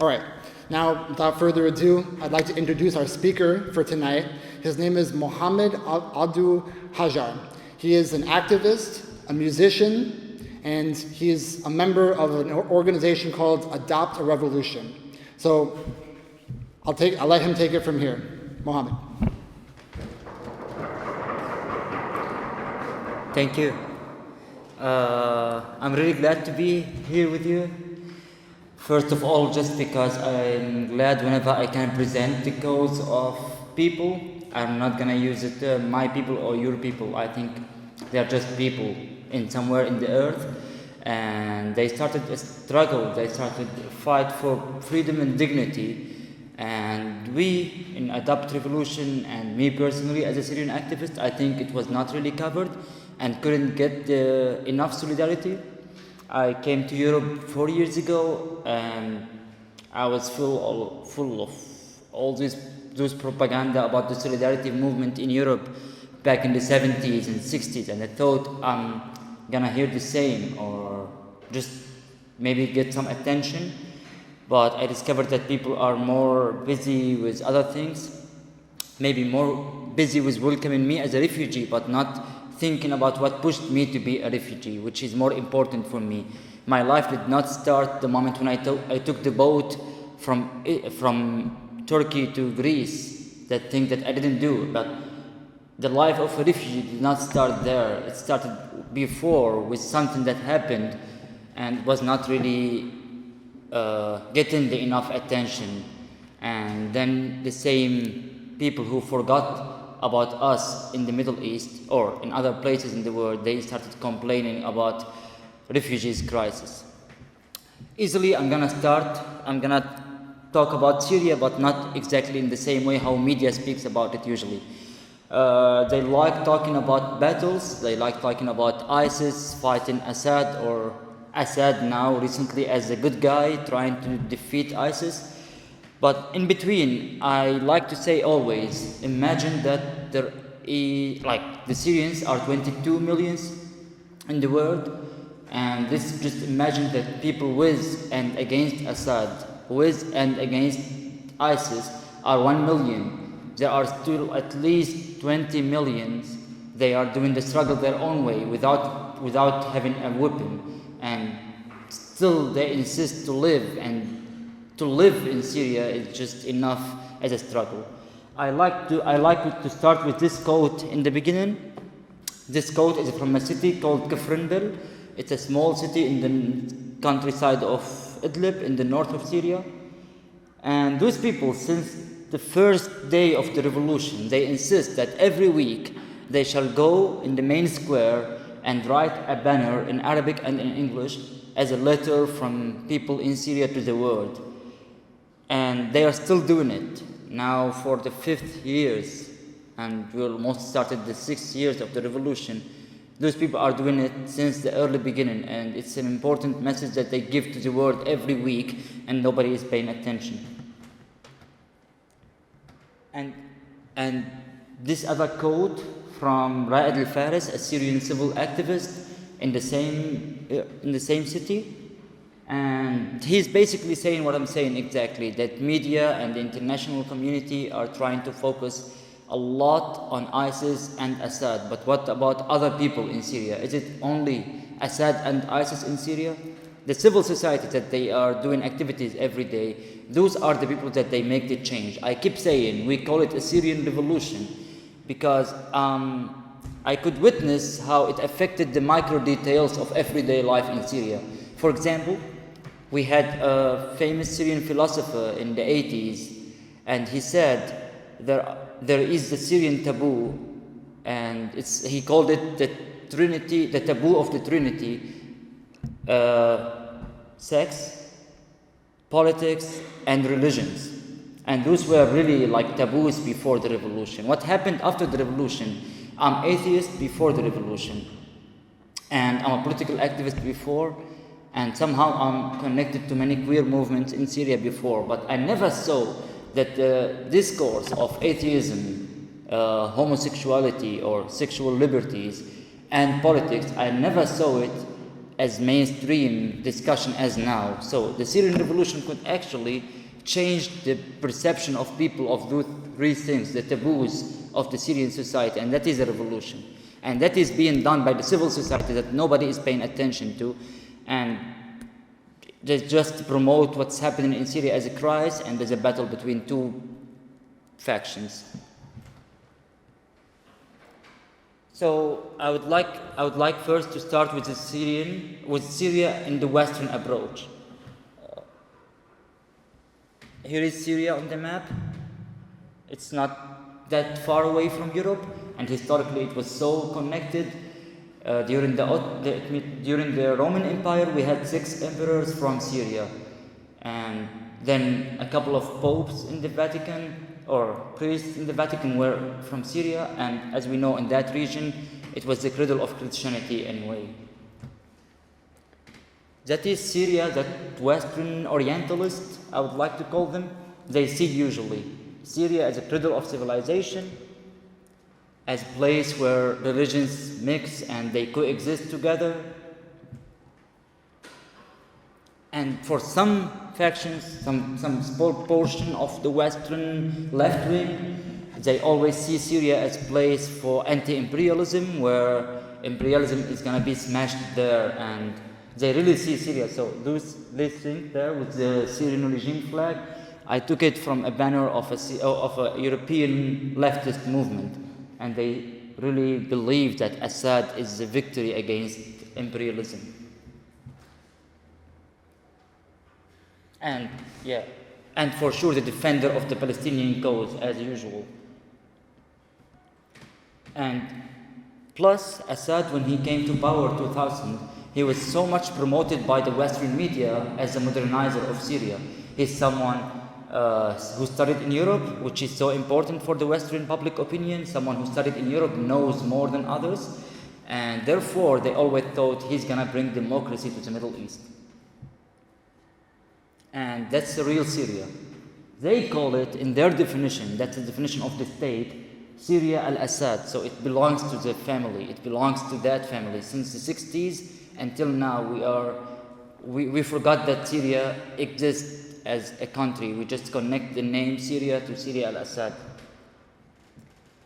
All right, now without further ado, I'd like to introduce our speaker for tonight. His name is Mohammad Abu Hajar. He is an activist, a musician, and he is a member of an organization called Adopt a Revolution. So I'll let him take it from here. Mohammad. Thank you. I'm really glad to be here with you. First of all, just because I'm glad whenever I can present the cause of people. I'm not gonna use the term my people or your people. I think they are just people in somewhere in the earth, and they started a struggle. They started a fight for freedom and dignity. And we in Adopt Revolution, and me personally as a Syrian activist, I think it was not really covered and couldn't get enough solidarity. I came to Europe 4 years ago, and I was full of all those propaganda about the solidarity movement in Europe back in the 70s and 60s, and I thought I'm gonna hear the same or just maybe get some attention. But I discovered that people are more busy with other things, maybe more busy with welcoming me as a refugee, but not thinking about what pushed me to be a refugee, which is more important for me. My life did not start the moment when I took the boat from Turkey to Greece, that thing that I didn't do. But the life of a refugee did not start there. It started before with something that happened and was not really getting enough attention. And then the same people who forgot about us in the Middle East or in other places in the world, they started complaining about refugees crisis. I'm gonna talk about Syria, but not exactly in the same way how media speaks about it usually. They like talking about battles, they like talking about ISIS fighting Assad, or Assad now recently as a good guy trying to defeat ISIS. But in between, I like to say always, imagine that the Syrians are 22 million in the world, and just imagine that people with and against Assad, with and against ISIS are 1 million. There are still at least 20 million. They are doing the struggle their own way without having a weapon, and still they insist to live, and to live in Syria is just enough as a struggle. I like to start with this quote in the beginning. This quote is from a city called Kafrindel. It's a small city in the countryside of Idlib in the north of Syria. And those people, since the first day of the revolution, they insist that every week they shall go in the main square and write a banner in Arabic and in English as a letter from people in Syria to the world. And they are still doing it now for the 5th years, and we almost started the 6th years of the revolution. Those people are doing it since the early beginning, and it's an important message that they give to the world every week, and nobody is paying attention. And this other quote from Ra'ad al-Faris, a Syrian civil activist in the same city. And he's basically saying what I'm saying exactly, that media and the international community are trying to focus a lot on ISIS and Assad. But what about other people in Syria? Is it only Assad and ISIS in Syria? The civil society that they are doing activities every day, those are the people that they make the change. I keep saying we call it a Syrian Revolution because I could witness how it affected the micro details of everyday life in Syria. For example, we had a famous Syrian philosopher in the 80s, and he said there is the Syrian taboo, and he called it the Trinity, the taboo of the Trinity: sex, politics, and religions. And those were really like taboos before the revolution. What happened after the revolution? I'm atheist before the revolution, and I'm a political activist before, and somehow I'm connected to many queer movements in Syria before, but I never saw that the discourse of atheism, homosexuality or sexual liberties and politics, I never saw it as mainstream discussion as now. So the Syrian Revolution could actually change the perception of people of those three things, the taboos of the Syrian society, and that is a revolution. And that is being done by the civil society that nobody is paying attention to, and they just promote what's happening in Syria as a crisis and as a battle between two factions. So I would like first to start with Syria in the Western approach. Here is Syria on the map. It's not that far away from Europe, and historically it was so connected. During the Roman Empire, we had 6 emperors from Syria, and then a couple of popes in the Vatican, or priests in the Vatican, were from Syria, and as we know, in that region, it was the cradle of Christianity anyway. That is Syria, that Western Orientalists, I would like to call them, they see usually Syria as a cradle of civilization, as a place where religions mix and they coexist together. And for some factions, some small portion of the Western left wing, they always see Syria as a place for anti-imperialism, where imperialism is going to be smashed there, and they really see Syria. So this thing there with the Syrian regime flag, I took it from a banner of a European leftist movement, and they really believe that Assad is a victory against imperialism. And for sure the defender of the Palestinian cause, as usual. And plus, Assad, when he came to power in 2000, he was so much promoted by the Western media as a modernizer of Syria. He's someone who studied in Europe, which is so important for the Western public opinion. Someone who studied in Europe knows more than others, and therefore they always thought he's gonna bring democracy to the Middle East. And that's the real Syria. They call it, in their definition, that's the definition of the state, Syria al-Assad. So it belongs to the family, it belongs to that family. Since the 60s until now, we forgot that Syria exists as a country. We just connect the name Syria to Syria al-Assad.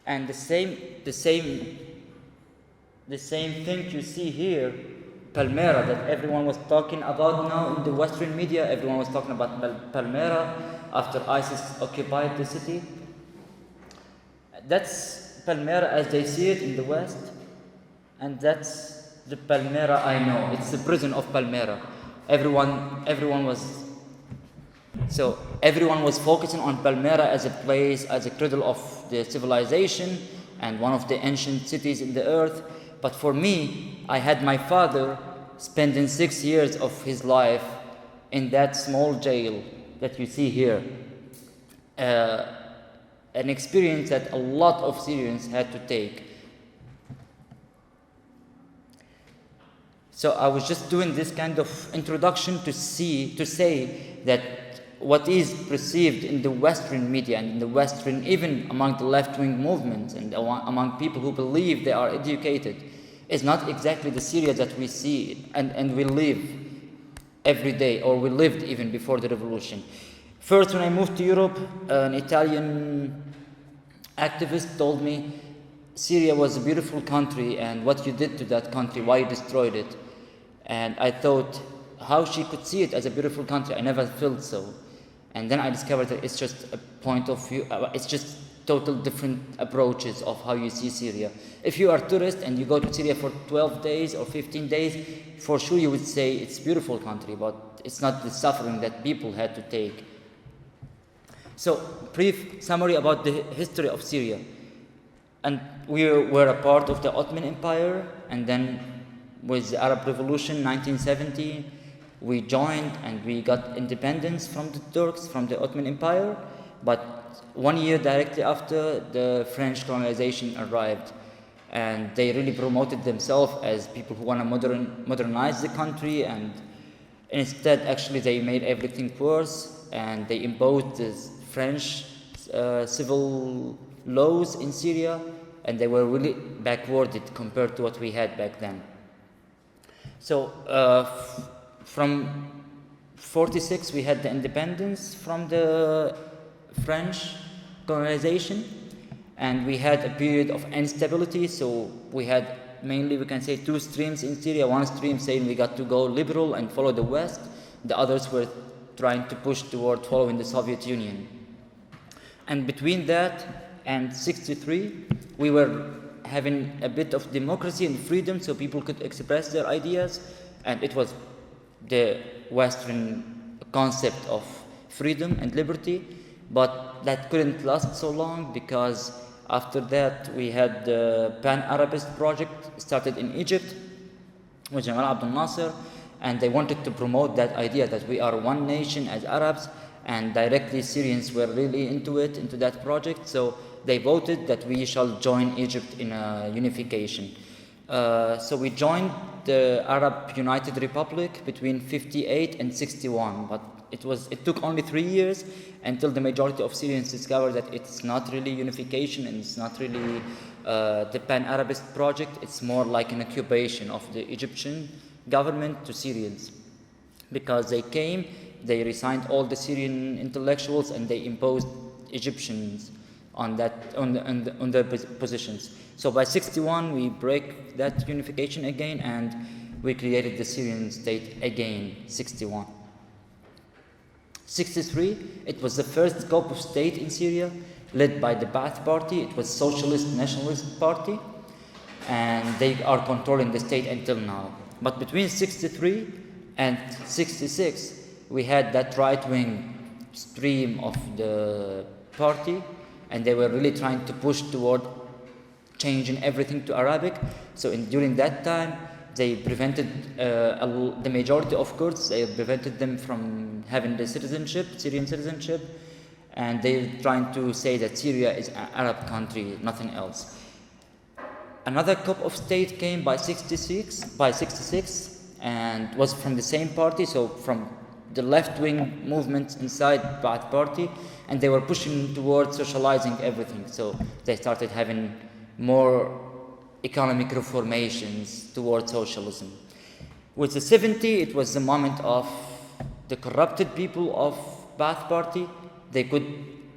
And the same thing you see here, Palmyra, that everyone was talking about now in the Western media. Everyone was talking about Palmyra after ISIS occupied the city. That's Palmyra as they see it in the West, and that's the Palmyra I know. It's the prison of Palmyra. Everyone was focusing on Palmyra as a place, as a cradle of the civilization and one of the ancient cities in the earth. But for me, I had my father spending 6 years of his life in that small jail that you see here. An experience that a lot of Syrians had to take. So I was just doing this kind of introduction to say that what is perceived in the Western media and in the Western, even among the left-wing movements and among people who believe they are educated, is not exactly the Syria that we see and we live every day, or we lived even before the revolution. First, when I moved to Europe, an Italian activist told me Syria was a beautiful country, and what you did to that country, why you destroyed it. And I thought how she could see it as a beautiful country. I never felt so. And then I discovered that it's just a point of view, it's just total different approaches of how you see Syria. If you are a tourist and you go to Syria for 12 days or 15 days, for sure you would say it's a beautiful country, but it's not the suffering that people had to take. So, brief summary about the history of Syria. And we were a part of the Ottoman Empire, and then with the Arab Revolution, 1970, we joined and we got independence from the Turks, from the Ottoman Empire. But 1 year directly after, the French colonization arrived, and they really promoted themselves as people who want to modernize the country, and instead, actually, they made everything worse, and they imposed this French civil laws in Syria, and they were really backwarded compared to what we had back then. So from 46 we had the independence from the French colonization, and we had a period of instability. So we had mainly, we can say, two streams in Syria. One stream saying we got to go liberal and follow the West. The others were trying to push toward following the Soviet Union. And between that and 63, we were having a bit of democracy and freedom so people could express their ideas. And it was the Western concept of freedom and liberty. But that couldn't last so long, because after that we had the Pan-Arabist project started in Egypt with Jamal Abdul Nasser, and they wanted to promote that idea that we are one nation as Arabs, and directly Syrians were really into that project. So they voted that we shall join Egypt in a unification. So we joined the Arab United Republic between 58 and 61, but it took only 3 years until the majority of Syrians discovered that it's not really unification, and it's not really the Pan-Arabist project. It's more like an occupation of the Egyptian government to Syrians, because they came, they resigned all the Syrian intellectuals, and they imposed Egyptians on their positions. So by 61 we break that unification again, and we created the Syrian state again. 61. 63, it was the first scope of state in Syria, led by the Ba'ath Party. It was socialist nationalist party, and they are controlling the state until now. But between 63 and 66, we had that right-wing stream of the party, and they were really trying to push toward changing everything to Arabic. So during that time, they prevented the majority of Kurds, they prevented them from having the Syrian citizenship, and they're trying to say that Syria is an Arab country, nothing else. Another cup of state came by 66, and was from the same party, so from the left-wing movements inside Ba'ath Party, and they were pushing towards socializing everything. So they started having more economic reformations towards socialism. With the 70, it was the moment of the corrupted people of Ba'ath Party. They could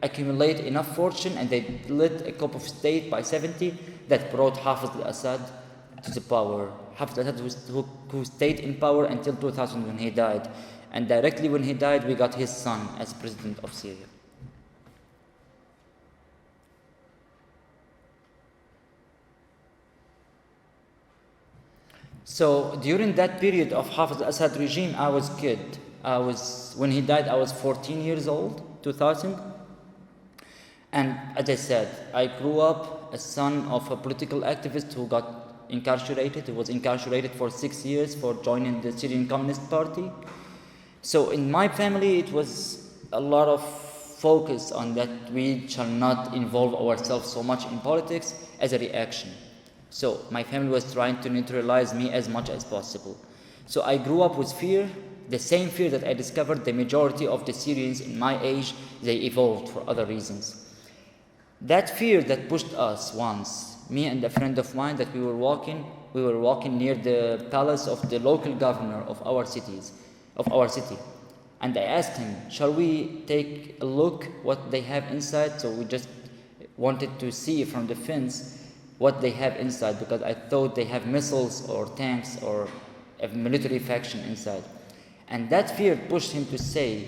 accumulate enough fortune, and they lit a cup of state by 70 that brought Hafiz al-Assad to the power. Hafiz al-Assad who stayed in power until 2000 when he died. And directly when he died, we got his son as president of Syria. So during that period of Hafiz al-Assad regime, I was a kid. When he died, I was 14 years old, 2000. And as I said, I grew up a son of a political activist who got incarcerated. He was incarcerated for 6 years for joining the Syrian Communist Party. So in my family, it was a lot of focus on that we shall not involve ourselves so much in politics as a reaction. So my family was trying to neutralize me as much as possible. So I grew up with fear, the same fear that I discovered the majority of the Syrians in my age, they evolved for other reasons. That fear that pushed us once, me and a friend of mine, that we were walking near the palace of the local governor of our city. And I asked him, shall we take a look what they have inside? So we just wanted to see from the fence what they have inside, because I thought they have missiles or tanks or a military faction inside. And that fear pushed him to say,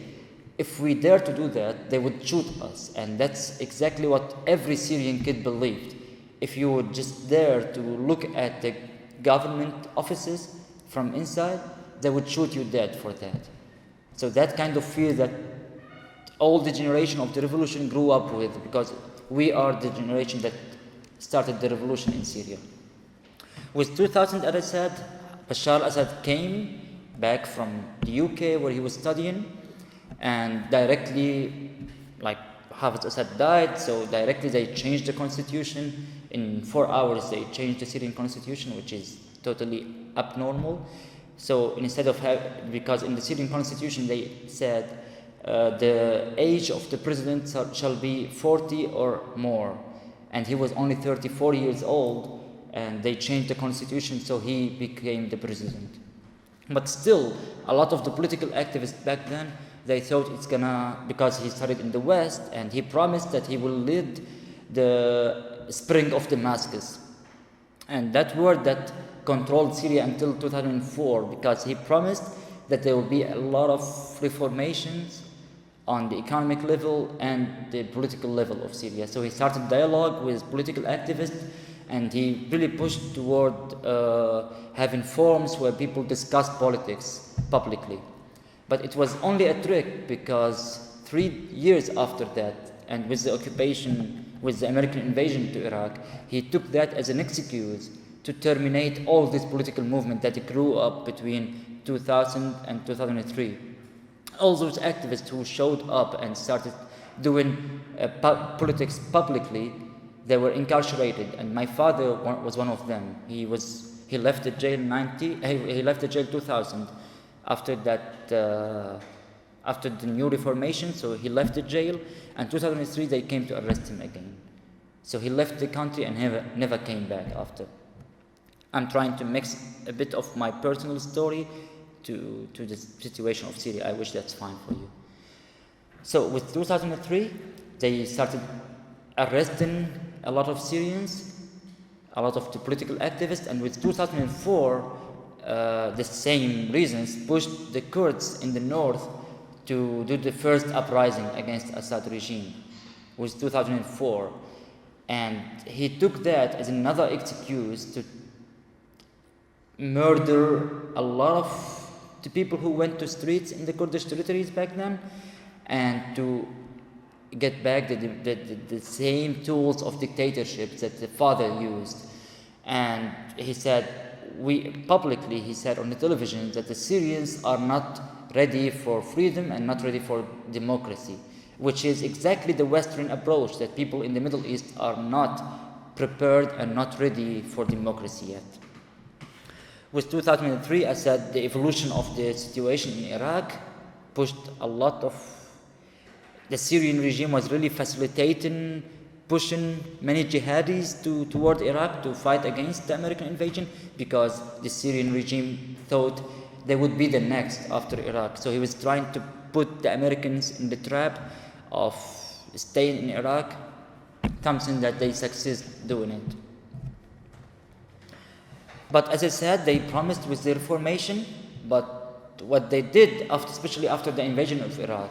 if we dare to do that, they would shoot us. And that's exactly what every Syrian kid believed. If you would just dare to look at the government offices from inside, they would shoot you dead for that. So that kind of fear that all the generation of the revolution grew up with, because we are the generation that started the revolution in Syria. With 2000, as I said, Bashar al-Assad came back from the UK where he was studying, and directly, like Hafiz al-Assad died, so directly they changed the constitution. In 4 hours they changed the Syrian constitution, which is totally abnormal. So instead of because in the Syrian constitution they said the age of the president shall be 40 or more, and he was only 34 years old, and they changed the constitution so he became the president. But still, a lot of the political activists back then, they thought it's gonna, because he studied in the West, and he promised that he will lead the spring of Damascus. And that word that controlled Syria until 2004, because he promised that there will be a lot of reformations on the economic level and the political level of Syria. So he started dialogue with political activists, and he really pushed toward having forums where people discuss politics publicly. But it was only a trick, because 3 years after that, and with the occupation, with the American invasion to Iraq, he took that as an excuse to terminate all this political movement that grew up between 2000 and 2003. All those activists who showed up and started doing politics publicly, they were incarcerated, and my father was one of them. He left the jail he left the jail 2000 after that. After the new reformation, so he left the jail, and 2003 they came to arrest him again. So he left the country and never came back after. I'm trying to mix a bit of my personal story to the situation of Syria. I wish that's fine for you. So with 2003, they started arresting a lot of Syrians, a lot of the political activists, and with 2004, the same reasons pushed the Kurds in the north to do the first uprising against Assad regime, was 2004. And he took that as another excuse to murder a lot of the people who went to streets in the Kurdish territories back then, and to get back the same tools of dictatorship that the father used. And he said, publicly he said on the television that the Syrians are not ready for freedom and not ready for democracy, which is exactly the Western approach, that people in the Middle East are not prepared and not ready for democracy yet. With 2003, I said the evolution of the situation in Iraq pushed a lot of, the Syrian regime was really facilitating, pushing many jihadis toward Iraq to fight against the American invasion, because the Syrian regime thought they would be the next after Iraq. So he was trying to put the Americans in the trap of staying in Iraq, something that they succeed doing it. But as I said, they promised with their formation, but what they did, especially after the invasion of Iraq,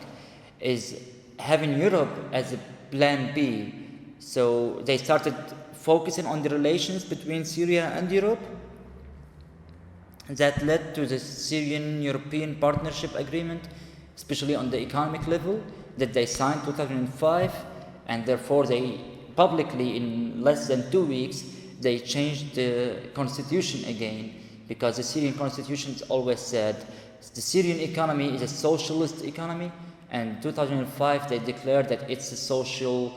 is having Europe as a plan B. So they started focusing on the relations between Syria and Europe. That led to the Syrian-European Partnership Agreement, especially on the economic level, that they signed 2005, and therefore they publicly, in less than 2 weeks, they changed the constitution again, because the Syrian constitution always said the Syrian economy is a socialist economy, and 2005 they declared that it's a social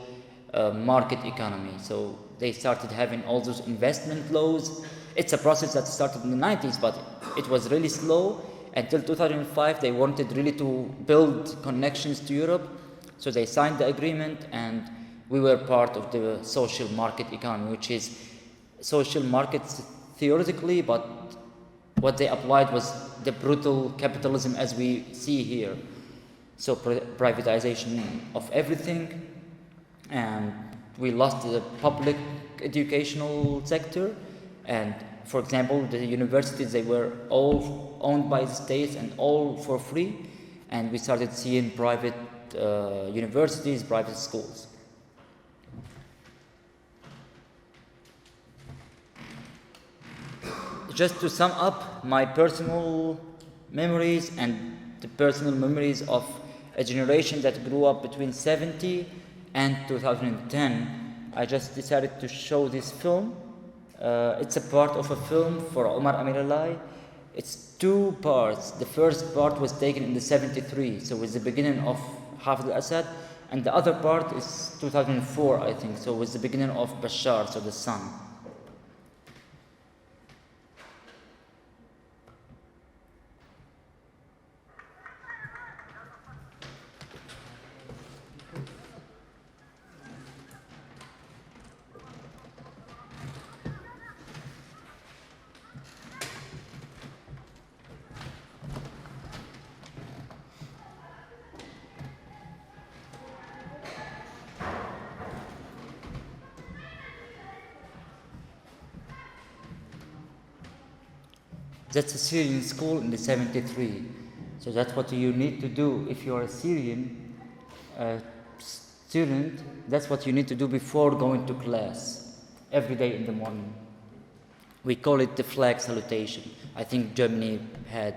market economy. So they started having all those investment laws. It's a process that started in the 90s, but it was really slow. Until 2005, they wanted really to build connections to Europe. So they signed the agreement, and we were part of the social market economy, which is social markets theoretically, but what they applied was the brutal capitalism as we see here. So privatization of everything, and we lost the public educational sector. And for example, the universities, they were all owned by the states and all for free, and we started seeing private universities, private schools. Just to sum up my personal memories and the personal memories of a generation that grew up between 70 and 2010, I just decided to show this film. It's a part of a film for Omar Amiralai. It's 2 parts. The first part was taken in the 73, so it's the beginning of Hafez al-Assad, and the other part is 2004, I think, so it's the beginning of Bashar, so the son. That's a Syrian school in the 73. So that's what you need to do if you are a Syrian student. That's what you need to do before going to class every day in the morning. We call it the flag salutation. I think Germany had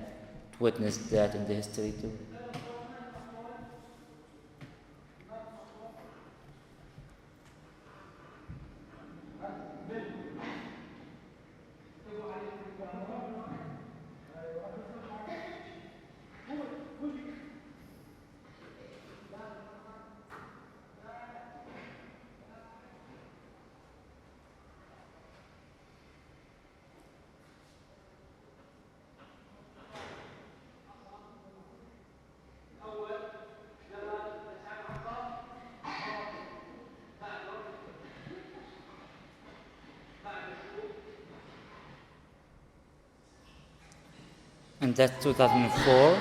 witnessed that in the history too. And that's 2004.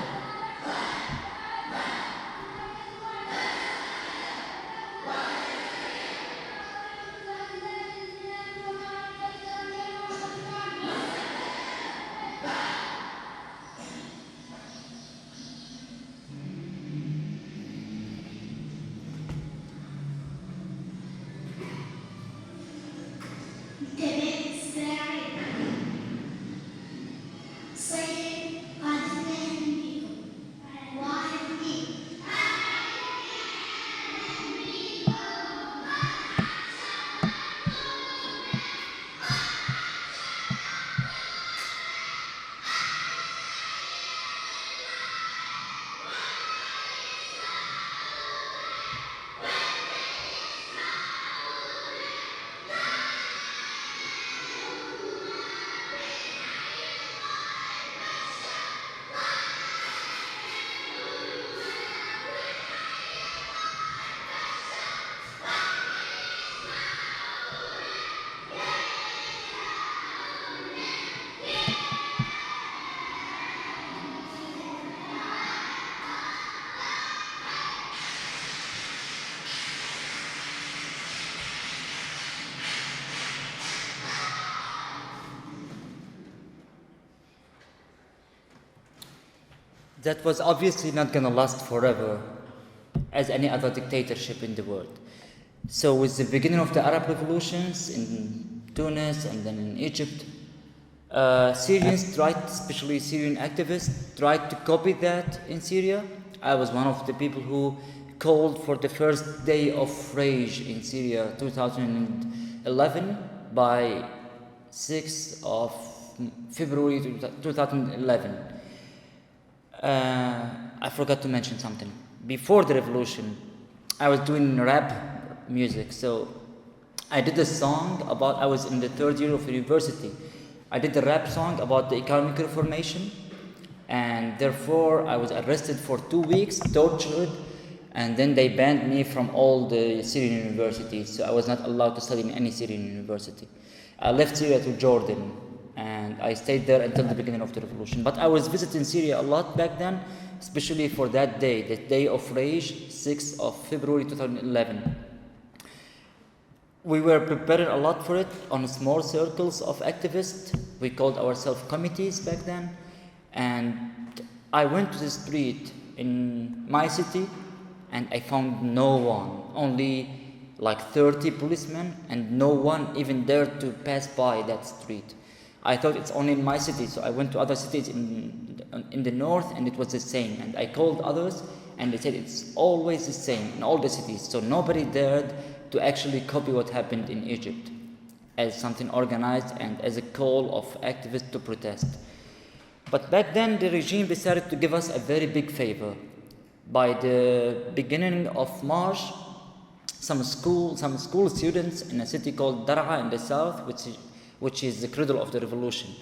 That was obviously not going to last forever, as any other dictatorship in the world. So with the beginning of the Arab revolutions in Tunis and then in Egypt, Syrians tried, especially Syrian activists, tried to copy that in Syria. I was one of the people who called for the first day of rage in Syria, 2011, by 6th of February 2011. I forgot to mention something. Before the revolution, I was doing rap music. So I did a song about, I was in the third year of university. I did a rap song about the economic reformation, and therefore I was arrested for 2 weeks, tortured, and then they banned me from all the Syrian universities. So I was not allowed to study in any Syrian university. I left Syria to Jordan, and I stayed there until the beginning of the revolution. But I was visiting Syria a lot back then, especially for that day, the day of rage, 6th of February 2011. We were preparing a lot for it on small circles of activists. We called ourselves committees back then. And I went to the street in my city, and I found no one, only like 30 policemen, and no one even dared to pass by that street. I thought it's only in my city, so I went to other cities in the north, and it was the same. And I called others, and they said it's always the same in all the cities. So nobody dared to actually copy what happened in Egypt as something organized and as a call of activists to protest. But back then, the regime decided to give us a very big favor. By the beginning of March, some school students in a city called Dar'a in the south, which is the cradle of the revolution.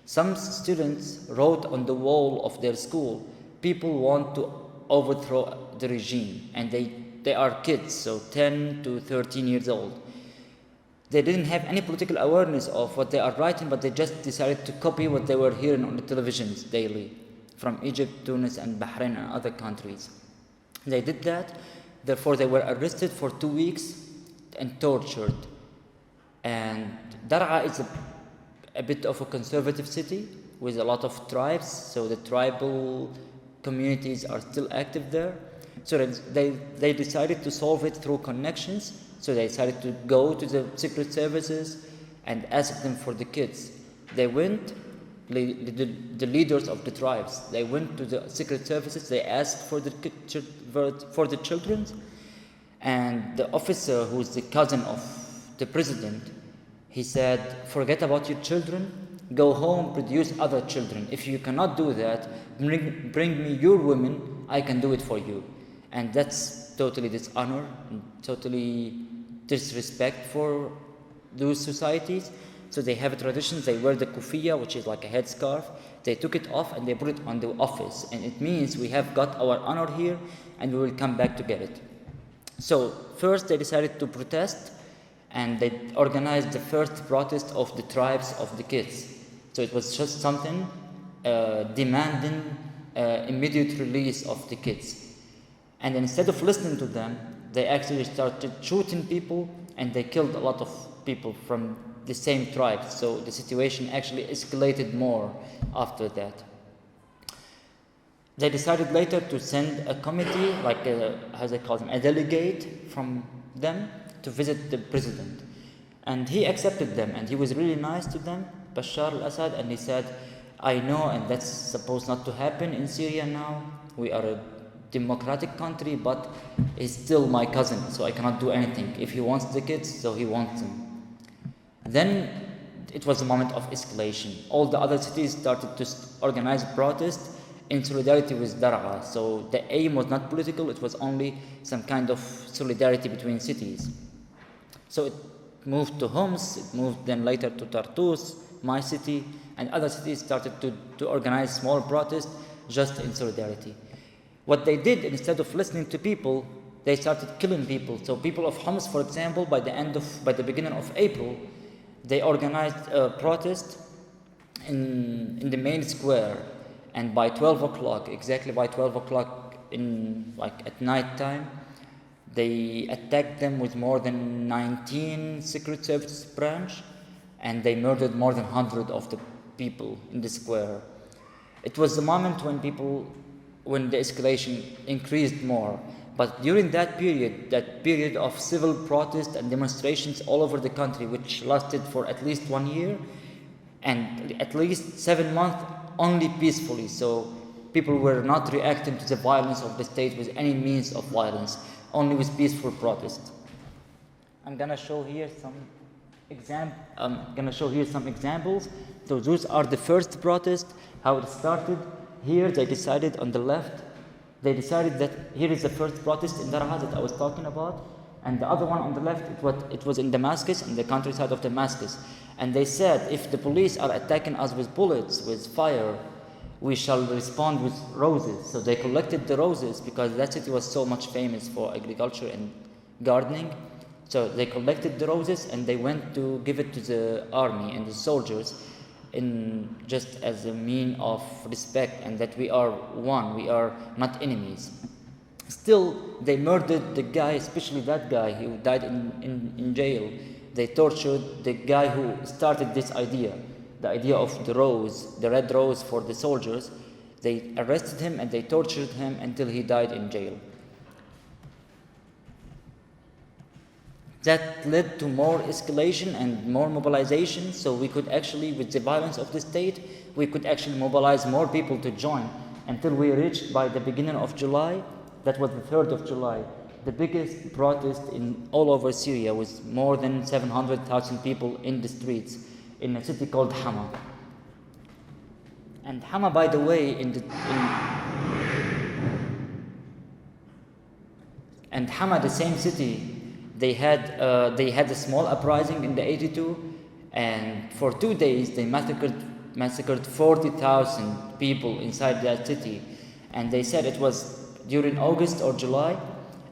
Some students wrote on the wall of their school, "People want to overthrow the regime," and they are kids, so 10 to 13 years old. They didn't have any political awareness of what they are writing, but they just decided to copy what they were hearing on the televisions daily from Egypt, Tunis, and Bahrain and other countries. They did that, therefore they were arrested for 2 weeks and tortured. And Dar'a is a bit of a conservative city, with a lot of tribes, so the tribal communities are still active there. So they decided to solve it through connections. So they decided to go to the secret services and ask them for the kids. They went, the leaders of the tribes, they went to the secret services, they asked for the children, and the officer, who is the cousin of the president, he said, forget about your children, go home, produce other children. If you cannot do that, bring me your women, I can do it for you. And that's totally dishonor, and totally disrespect for those societies. So they have a tradition, they wear the kufiya, which is like a headscarf. They took it off and they put it on the office. And it means we have got our honor here and we will come back to get it. So first they decided to protest, and they organized the first protest of the tribes of the kids. So it was just something demanding immediate release of the kids. And instead of listening to them, they actually started shooting people, and they killed a lot of people from the same tribe. So the situation actually escalated more after that. They decided later to send a committee, like a delegate from them, to visit the president. And he accepted them, and he was really nice to them, Bashar al-Assad, and he said, I know, and that's supposed not to happen in Syria now. We are a democratic country, but he's still my cousin, so I cannot do anything. If he wants the kids, so he wants them. Then it was a moment of escalation. All the other cities started to organize protest in solidarity with Dar'a. So the aim was not political, it was only some kind of solidarity between cities. So it moved to Homs, it moved then later to Tartus, my city, and other cities started to organize small protests just in solidarity. What they did, instead of listening to people, they started killing people. So people of Homs, for example, by the beginning of April, they organized a protest in the main square, and by 12 o'clock, exactly by 12 o'clock at night time, they attacked them with more than 19 Secret Service branch, and they murdered more than 100 of the people in the square. It was the moment when the escalation increased more. But during that period of civil protest and demonstrations all over the country, which lasted for at least 1 year, and at least 7 months only peacefully. So people were not reacting to the violence of the state with any means of violence, only with peaceful protest. I'm gonna show here some examples. So those are the first protests, how it started. Here they decided on the left, they decided that here is the first protest in Dar'a that I was talking about, and the other one on the left, it was in Damascus, in the countryside of Damascus. And they said, if the police are attacking us with bullets, with fire, we shall respond with roses. So they collected the roses because that city was so much famous for agriculture and gardening. So they collected the roses and they went to give it to the army and the soldiers, just as a mean of respect, and that we are one, we are not enemies. Still, they murdered the guy, especially that guy who died in jail. They tortured the guy who started this idea, the idea of the rose, the red rose for the soldiers. They arrested him and they tortured him until he died in jail. That led to more escalation and more mobilization, so we could actually, with the violence of the state, we could actually mobilize more people to join, until we reached, by the beginning of July, that was the 3rd of July, the biggest protest all over Syria, with more than 700,000 people in the streets, in a city called Hama. And Hama, by the way, and Hama, the same city, they had a small uprising in the 82, and for 2 days they massacred 40,000 people inside that city. And they said it was during August or July,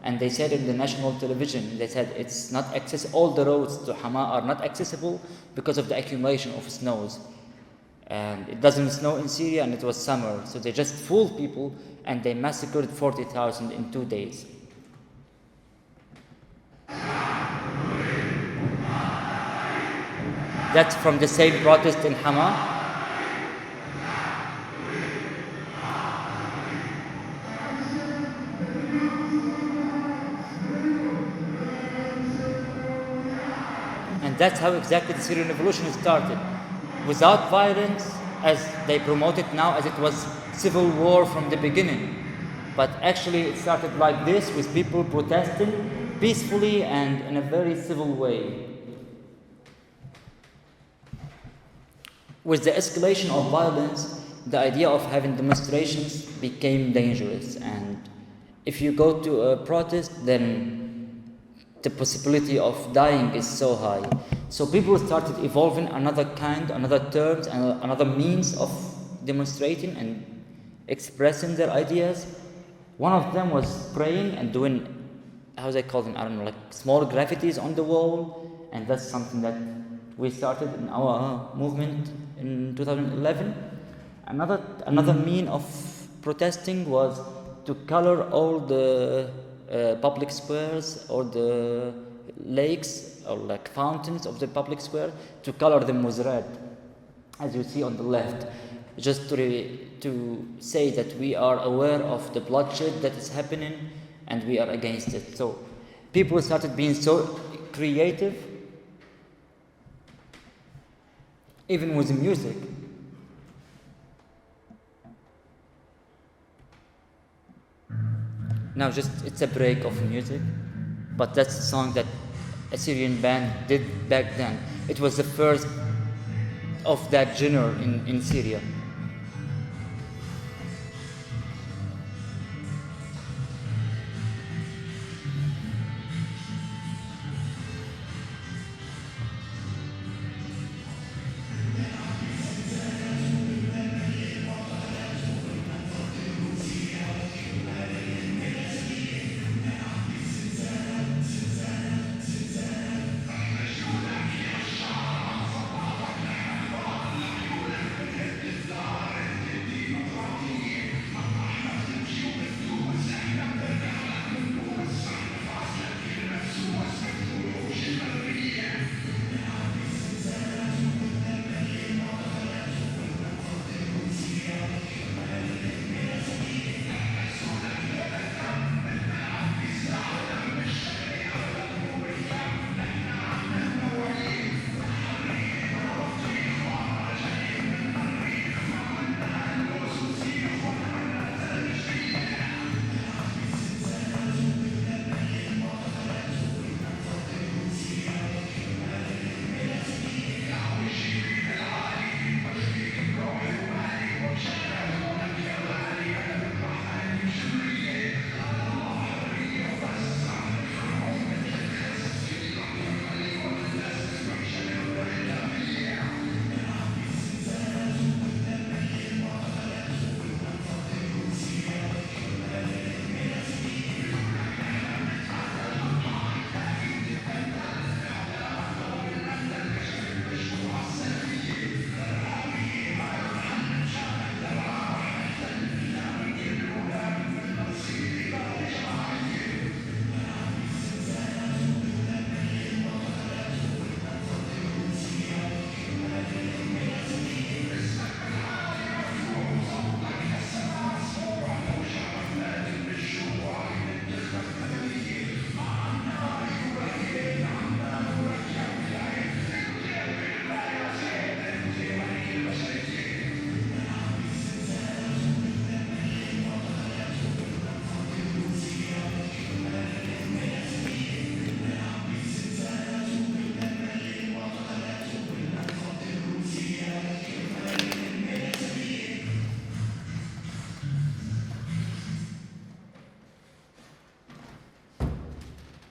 and they said in the national television, they said it's not accessible. All the roads to Hama are not accessible because of the accumulation of snows. And it doesn't snow in Syria, and it was summer, so they just fooled people and they massacred 40,000 in 2 days. That's from the same protest in Hama. And that's how exactly the Syrian Revolution started. Without violence, as they promote it now, as it was civil war from the beginning. But actually it started like this, with people protesting peacefully and in a very civil way. With the escalation of violence, the idea of having demonstrations became dangerous, and if you go to a protest, then the possibility of dying is so high. So people started evolving another terms, and another means of demonstrating and expressing their ideas. One of them was praying and doing, how they call them, I don't know, like small graffitis on the wall, and that's something that we started in our movement in 2011. Another mean of protesting was to color all the public squares or the lakes or like fountains of the public square, to color them with red, as you see on the left, just to say that we are aware of the bloodshed that is happening and we are against it. So people started being so creative, even with the music. Now it's a break of music, but that's a song that a Syrian band did back then. It was the first of that genre in Syria.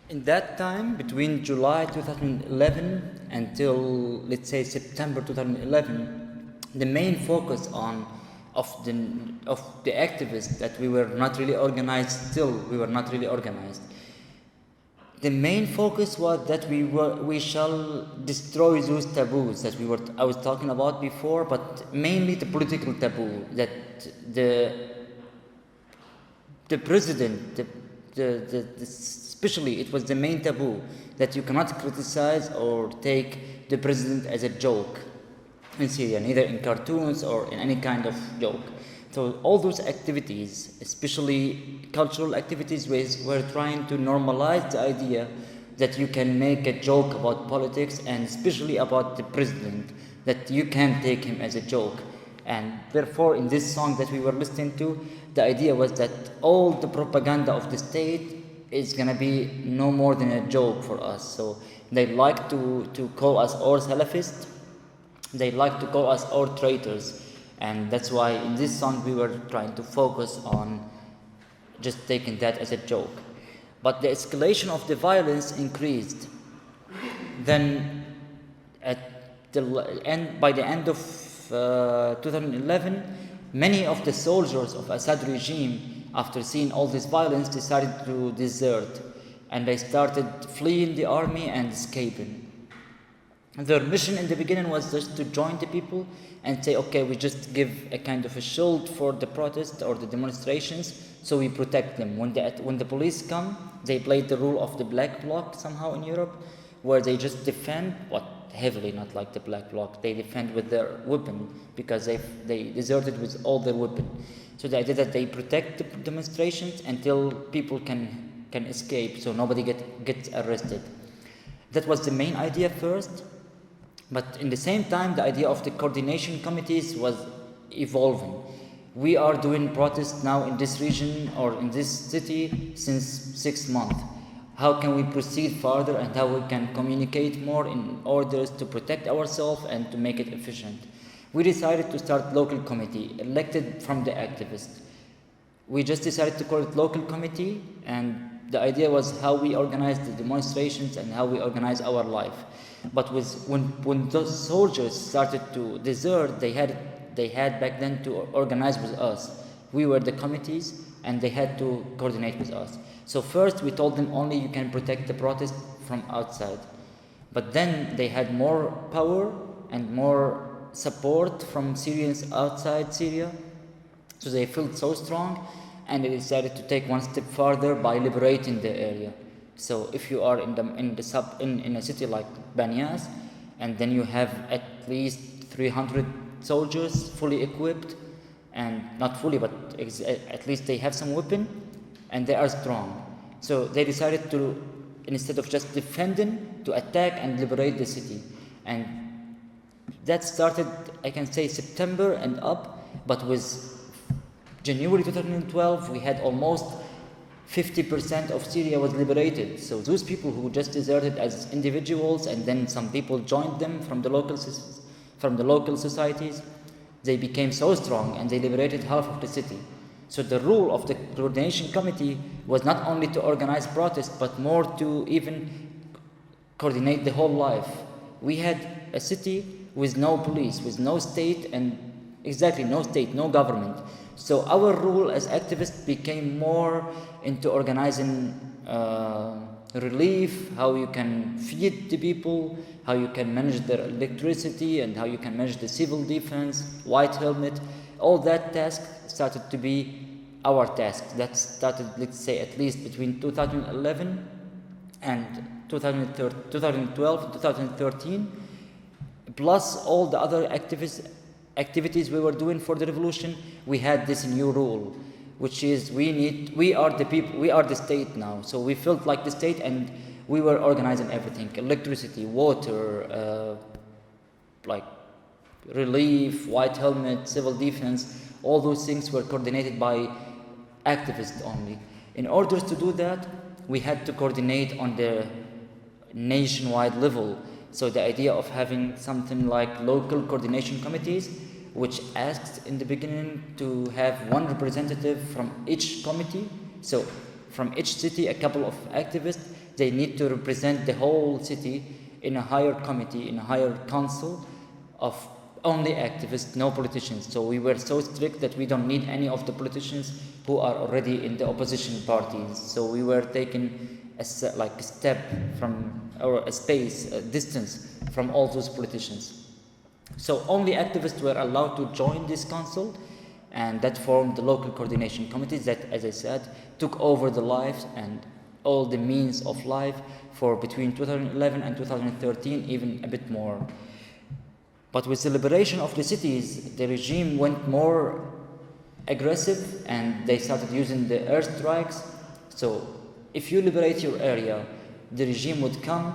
In that time, between July 2011 until, let's say, September 2011, the main focus of the activists that we were not really organized. The main focus was that we shall destroy those taboos that I was talking about before, but mainly the political taboo that the president, especially, it was the main taboo that you cannot criticize or take the president as a joke in Syria, neither in cartoons or in any kind of joke. So all those activities, especially cultural activities, were trying to normalize the idea that you can make a joke about politics, and especially about the president, that you can't take him as a joke. And therefore, in this song that we were listening to, the idea was that all the propaganda of the state is gonna be no more than a joke for us. So they like to call us or Salafists, they like to call us or traitors. And that's why in this song we were trying to focus on just taking that as a joke. But the escalation of the violence increased. Then by the end of 2011, many of the soldiers of Assad regime, after seeing all this violence, decided to desert, and they started fleeing the army and escaping. Their mission in the beginning was just to join the people and say, okay, we just give a kind of a shield for the protest or the demonstrations, so we protect them. When the police come, they play the rule of the black bloc somehow in Europe, where they just defend, heavily, not like the black bloc, they defend with their weapon, because they deserted with all their weapon. So the idea that they protect the demonstrations until people can escape, so nobody gets arrested. That was the main idea first. But in the same time, the idea of the coordination committees was evolving. We are doing protests now in this region or in this city since 6 months. How can we proceed further, and how we can communicate more in order to protect ourselves and to make it efficient? We decided to start local committee, elected from the activists. We just decided to call it local committee, and the idea was how we organize the demonstrations and how we organize our life. But when those soldiers started to desert, they had back then to organize with us. We were the committees, and they had to coordinate with us. So first we told them only you can protect the protest from outside. But then they had more power and more support from Syrians outside Syria. So they felt so strong, and they decided to take one step further by liberating the area. So if you are in a city like Banyas, and then you have at least 300 soldiers fully equipped, and not fully, but at least they have some weapon, and they are strong. So they decided to, instead of just defending, to attack and liberate the city. And that started, I can say, September and up, but with January 2012, we had almost 50% of Syria was liberated. So those people who just deserted as individuals, and then some people joined them from the local societies, they became so strong and they liberated half of the city. So the role of the coordination committee was not only to organize protests, but more to even coordinate the whole life. We had a city with no police, with no state, and exactly no state, no government. So our role as activists became more into organizing relief, how you can feed the people, how you can manage their electricity, and how you can manage the civil defense, white helmet. All that task started to be our task. That started, let's say, at least between 2011 and 2012 and 2013, plus all the other activities we were doing for the revolution. We had this new rule, which is we are the people, we are the state now. So we felt like the state, and we were organizing everything: electricity, water, like relief, white helmet, civil defense. All those things were coordinated by activists only. In order to do that, we had to coordinate on the nationwide level. So the idea of having something like local coordination committees, which asked in the beginning to have one representative from each committee. So from each city, a couple of activists, they need to represent the whole city in a higher committee, in a higher council of only activists, no politicians. So we were so strict that we don't need any of the politicians who are already in the opposition parties. So we were taking a step from, or a space, a distance from all those politicians. So only activists were allowed to join this council, and that formed the local coordination committees that, as I said, took over the lives and all the means of life for between 2011 and 2013, even a bit more. But with the liberation of the cities, the regime went more aggressive, and they started using the airstrikes. So if you liberate your area, the regime would come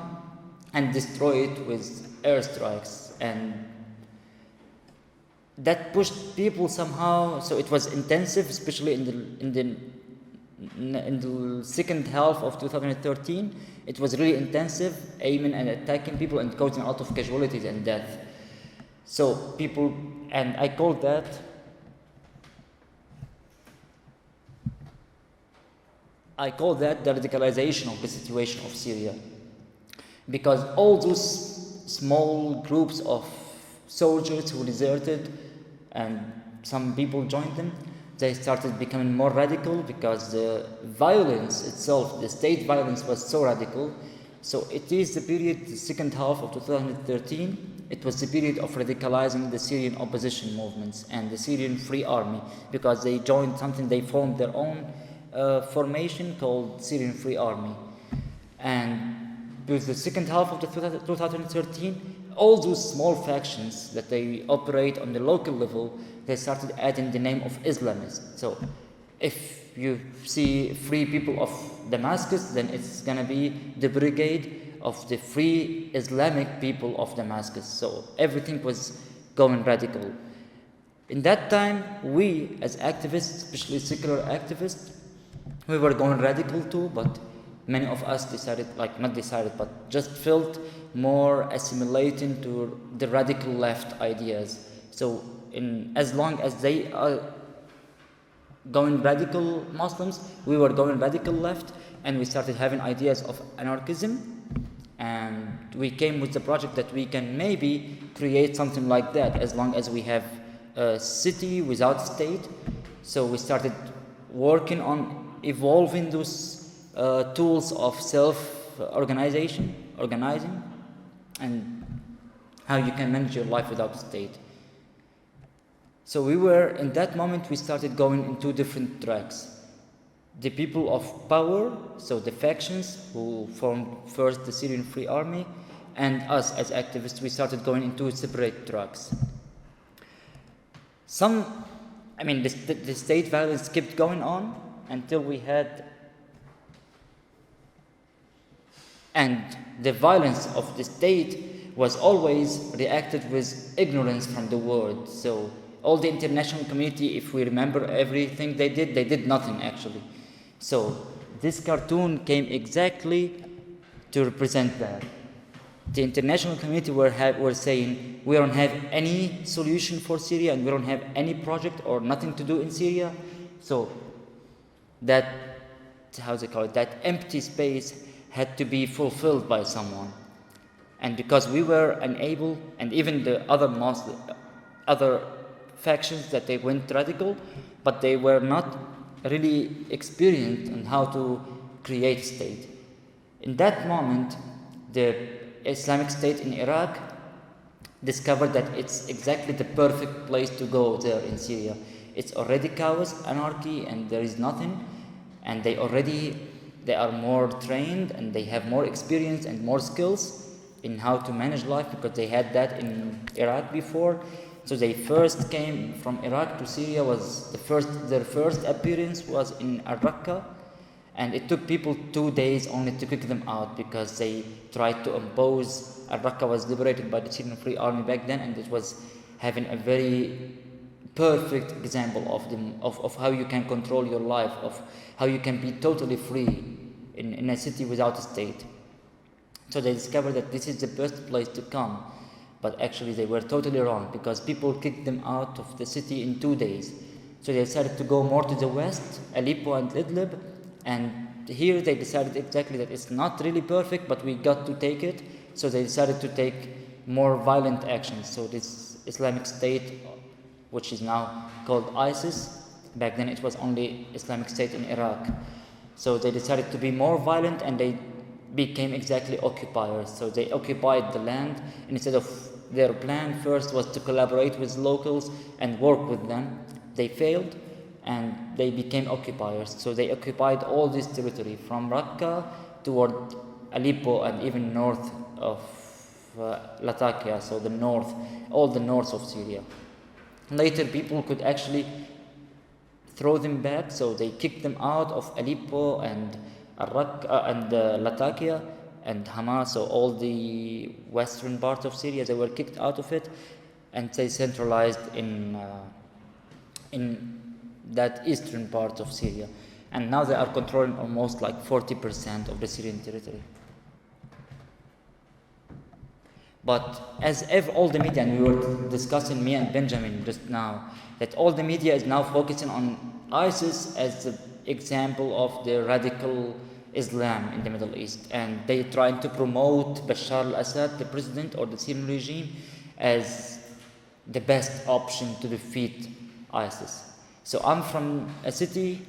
and destroy it with airstrikes, and that pushed people somehow. So it was intensive, especially in the second half of 2013. It was really intensive, aiming and attacking people and causing a lot of casualties and death. So people, and I call that the radicalization of the situation of Syria, because all those small groups of soldiers who deserted and some people joined them, they started becoming more radical because the violence itself, the state violence, was so radical. So it is the period, the second half of 2013, it was the period of radicalizing the Syrian opposition movements and the Syrian Free Army, because they joined something, they formed their own formation called Syrian Free Army. And with the second half of 2013, all those small factions that they operate on the local level, they started adding the name of Islamists. So if you see Free People of Damascus, then it's gonna be the Brigade of the Free Islamic People of Damascus. So everything was going radical. In that time, we as activists, especially secular activists, we were going radical too, but many of us decided, not decided, but just felt more assimilating to the radical left ideas. So as long as they are going radical Muslims, we were going radical left, and we started having ideas of anarchism, and we came with the project that we can maybe create something like that as long as we have a city without state. So we started working on evolving those tools of self-organizing, and how you can manage your life without the state. So we were, in that moment, we started going in two different tracks. The people of power, so the factions who formed first the Syrian Free Army, and us as activists, we started going in two separate tracks. The state violence kept going on until we had, and the violence of the state was always reacted with ignorance from the world. So all the international community, if we remember everything they did nothing actually. So this cartoon came exactly to represent that. The international community were saying, we don't have any solution for Syria, and we don't have any project or nothing to do in Syria. So that empty space had to be fulfilled by someone. And because we were unable, and even the other factions that they went radical, but they were not really experienced in how to create state. In that moment, the Islamic State in Iraq discovered that it's exactly the perfect place to go there in Syria. It's already chaos, anarchy, and there is nothing, and they are more trained, and they have more experience and more skills in how to manage life, because they had that in Iraq before. So they first came from Iraq to Syria, their first appearance was in Al-Raqqa, and it took people 2 days only to kick them out, because they tried to impose. Al-Raqqa was liberated by the Syrian Free Army back then, and it was having a very perfect example of how you can control your life, of how you can be totally free in a city without a state. So they discovered that this is the best place to come, but actually they were totally wrong, because people kicked them out of the city in 2 days. So they decided to go more to the west, Aleppo and Idlib, and here they decided exactly that it's not really perfect, but we got to take it. So they decided to take more violent actions. So this Islamic State, which is now called ISIS, back then it was only Islamic State in Iraq. So they decided to be more violent, and they became exactly occupiers. So they occupied the land. Instead of their plan first was to collaborate with locals and work with them, they failed, and they became occupiers. So they occupied all this territory from Raqqa toward Aleppo and even north of Latakia, so all the north of Syria. Later people could actually throw them back, so they kicked them out of Aleppo and Latakia, and Hamas, so all the western part of Syria, they were kicked out of it, and they centralized in that eastern part of Syria. And now they are controlling almost like 40% of the Syrian territory. But as if all the media, and we were discussing, me and Benjamin just now, that all the media is now focusing on ISIS as the example of the radical Islam in the Middle East. And they trying to promote Bashar al-Assad, the president, or the Syrian regime, as the best option to defeat ISIS. So I'm from a city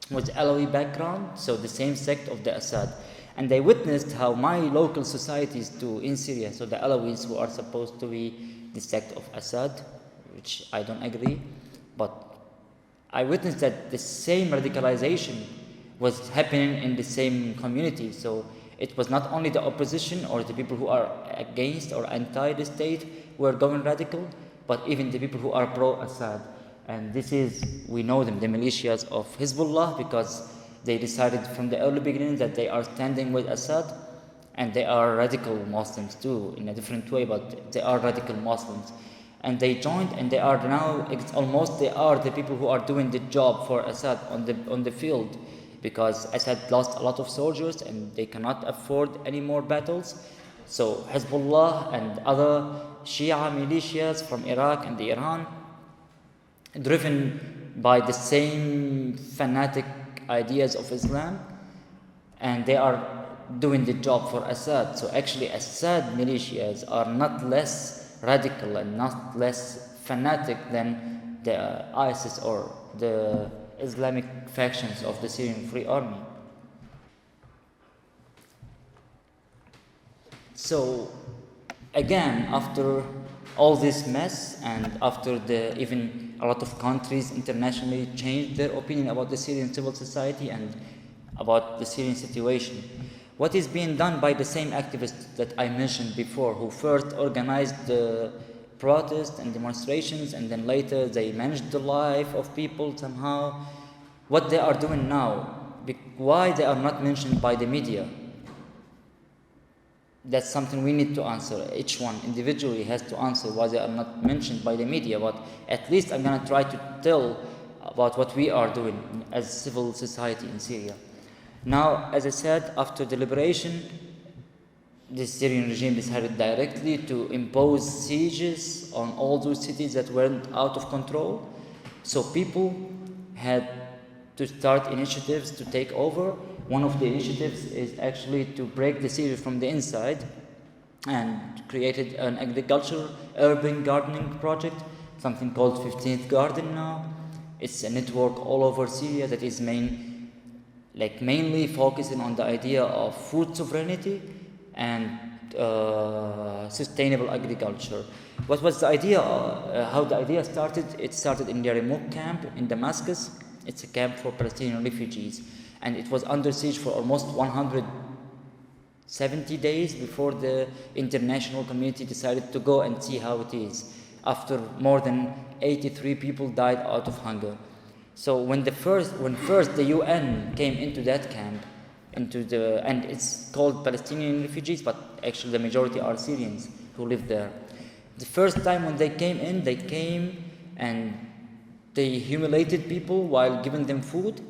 with Alawi background, so the same sect of the Assad. And I witnessed how my local societies too in Syria, so the Alawis, who are supposed to be the sect of Assad, which I don't agree, but I witnessed that the same radicalization was happening in the same community. So it was not only the opposition or the people who are against or anti the state who are going radical, but even the people who are pro-Assad. And this is, we know them, the militias of Hezbollah, because they decided from the early beginning that they are standing with Assad, and they are radical Muslims too, in a different way, but they are radical Muslims. And they joined, and they are now, they are the people who are doing the job for Assad on the field, because Assad lost a lot of soldiers and they cannot afford any more battles. So Hezbollah and other Shia militias from Iraq and Iran, driven by the same fanatic ideas of Islam, and they are doing the job for Assad. So actually Assad militias are not less radical and not less fanatic than the ISIS or the Islamic factions of the Syrian Free Army. So again, after all this mess, and after even a lot of countries internationally changed their opinion about the Syrian civil society and about the Syrian situation, what is being done by the same activists that I mentioned before, who first organized the protests and demonstrations, and then later they managed the life of people somehow, what they are doing now, why they are not mentioned by the media? That's something we need to answer. Each one individually has to answer why they are not mentioned by the media, but at least I'm going to try to tell about what we are doing as civil society in Syria. Now, as I said, after the liberation, the Syrian regime decided directly to impose sieges on all those cities that went out of control. So people had to start initiatives to take over. One of the initiatives is actually to break the Syria from the inside, and created an agriculture urban gardening project, something called 15th Garden now. It's a network all over Syria that is mainly focusing on the idea of food sovereignty and sustainable agriculture. What was the idea? How the idea started? It started in the Yarmouk camp in Damascus. It's a camp for Palestinian refugees, and it was under siege for almost 170 days before the international community decided to go and see how it is, after more than 83 people died out of hunger. So when first the UN came into that camp, and it's called Palestinian refugees, but actually the majority are Syrians who live there. The first time when they came and they humiliated people while giving them food.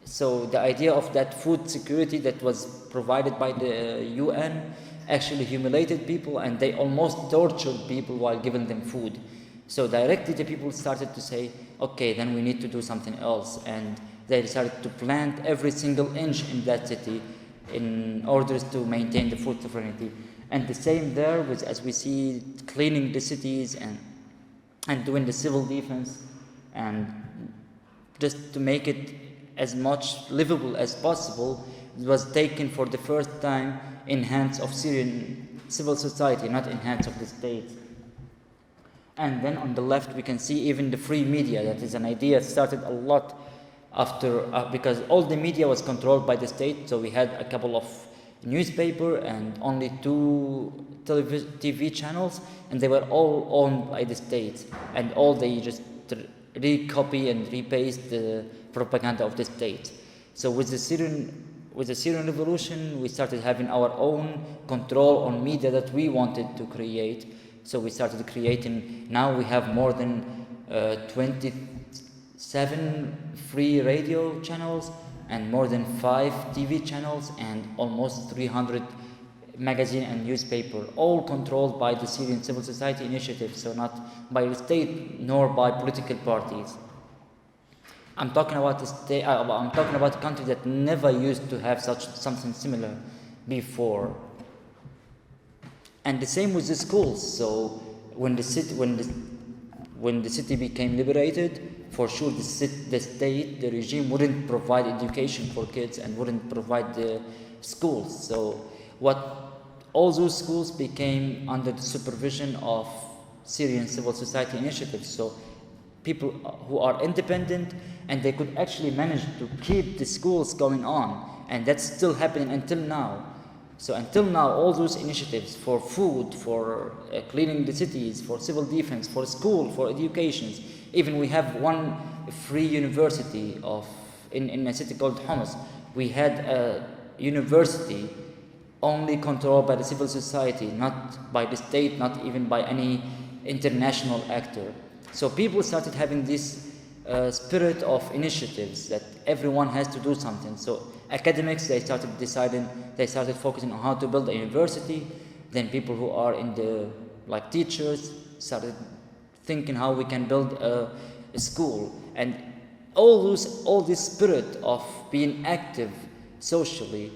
So the idea of that food security that was provided by the UN actually humiliated people, and they almost tortured people while giving them food. So directly the people started to say, okay, then we need to do something else. And they decided to plant every single inch in that city in order to maintain the food sovereignty. And the same there with, as we see, cleaning the cities and doing the civil defense, and just to make it as much livable as possible. It was taken for the first time in hands of Syrian civil society, not in hands of the state. And then on the left we can see even the free media. That is an idea that started a lot after, because all the media was controlled by the state. So we had a couple of newspaper and only 2 TV channels, and they were all owned by the state, and all they just recopy and repaste the propaganda of the state. So with the Syrian with the Syrian Revolution, we started having our own control on media that we wanted to create. So we started creating, now we have more than 27 free radio channels and more than 5 TV channels and almost 300 magazine and newspaper, all controlled by the Syrian civil society initiative, so not by the state nor by political parties. I'm talking about I'm talking about a country that never used to have something similar before. And the same with the schools. So when the city became liberated, for sure the state, the regime wouldn't provide education for kids and wouldn't provide the schools. So all those schools became under the supervision of Syrian civil society initiatives. So people who are independent, and they could actually manage to keep the schools going on, and that's still happening until now. So until now, all those initiatives for food, for cleaning the cities, for civil defense, for school, for education, even we have one free university in a city called Homs. We had a university only controlled by the civil society, not by the state, not even by any international actor. So people started having this spirit of initiatives that everyone has to do something. So academics, they started focusing on how to build a university. Then people who are in the, like teachers, started thinking how we can build a school. And all this spirit of being active socially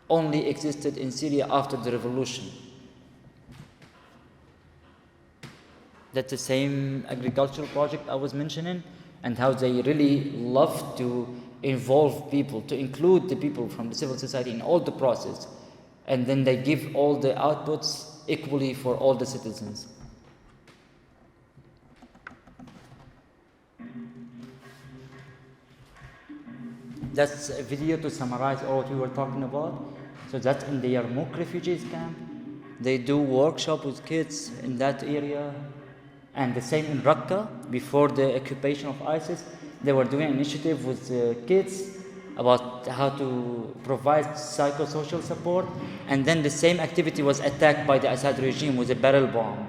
only existed in Syria after the revolution. That's the same agricultural project I was mentioning, and how they really love to involve people, to include the people from the civil society in all the process, and then they give all the outputs equally for all the citizens. That's a video to summarize all what we were talking about. So that's in the Yarmouk refugees camp. They do workshop with kids in that area. And the same in Raqqa, before the occupation of ISIS, they were doing an initiative with kids about how to provide psychosocial support. And then the same activity was attacked by the Assad regime with a barrel bomb.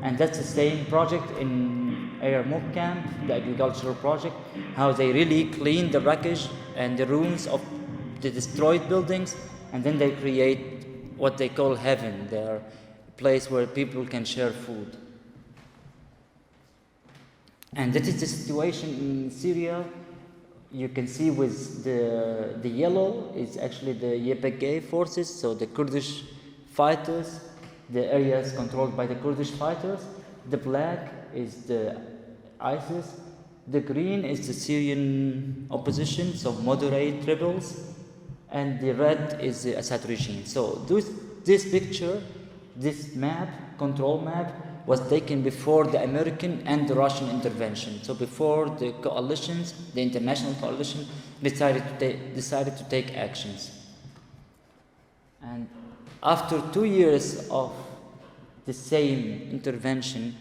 And that's the same project in Yarmouk camp, the agricultural project, how they really clean the wreckage and the ruins of the destroyed buildings, and then they create what they call heaven, their place where people can share food. And that is the situation in Syria. You can see with the yellow is actually the YPG forces, so the Kurdish fighters, the areas controlled by the Kurdish fighters. The black is the ISIS. The green is the Syrian opposition, so moderate rebels. And the red is the Assad regime. So this picture, this map, control map, was taken before the American and the Russian intervention. So before the coalitions, the international coalition decided to take actions. And after 2 years of the same intervention,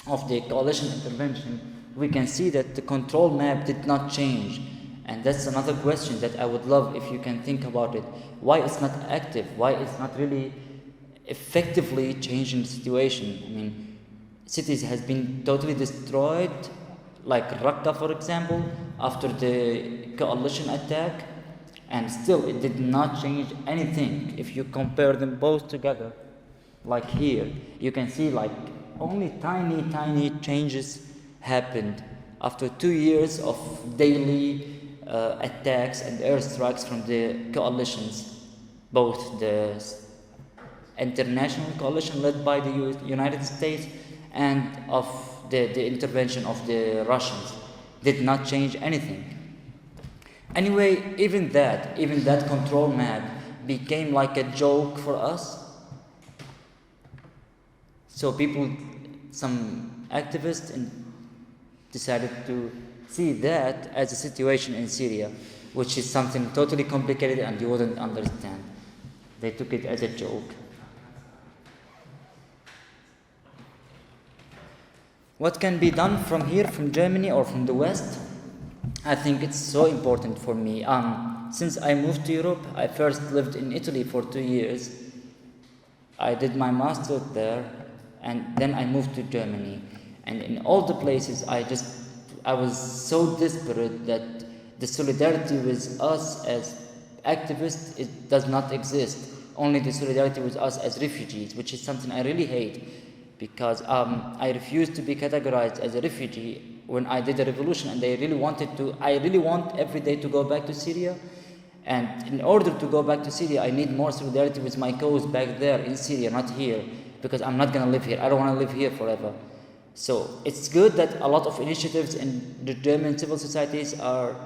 of the coalition intervention, we can see that the control map did not change. And that's another question that I would love if you can think about it. Why it's not active? Why it's not really effectively changing the situation? I mean, cities has been totally destroyed, like Raqqa, for example, after the coalition attack, and still it did not change anything. If you compare them both together, like here, you can see like only tiny changes happened after 2 years of daily attacks and airstrikes from the coalitions, both the international coalition led by the United States and of the intervention of the Russians. Did not change anything. Anyway, even that control map became like a joke for us. So some activists decided to see that as a situation in Syria, which is something totally complicated and you wouldn't understand. They took it as a joke. What can be done from here, from Germany or from the West? I think it's so important for me. Since I moved to Europe, I first lived in Italy for 2 years. I did my master's there, and then I moved to Germany. And in all the places, I was so desperate that the solidarity with us as activists, it does not exist. Only the solidarity with us as refugees, which is something I really hate, because I refused to be categorized as a refugee when I did the revolution, and I really want every day to go back to Syria. And in order to go back to Syria, I need more solidarity with my cause back there in Syria, not here, because I'm not going to live here. I don't want to live here forever. So it's good that a lot of initiatives in the German civil societies are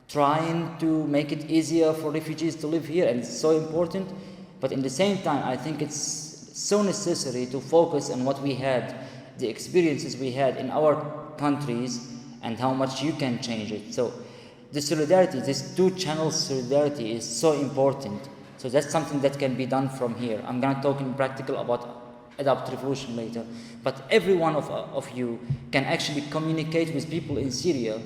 trying to make it easier for refugees to live here, and it's so important. But in the same time, I think it's so necessary to focus on what we had, the experiences we had in our countries, and how much you can change it. So the solidarity, this two-channel solidarity is so important. So that's something that can be done from here. I'm going to talk in practical about Adapt Revolution later. But every one of you can actually communicate with people in Syria,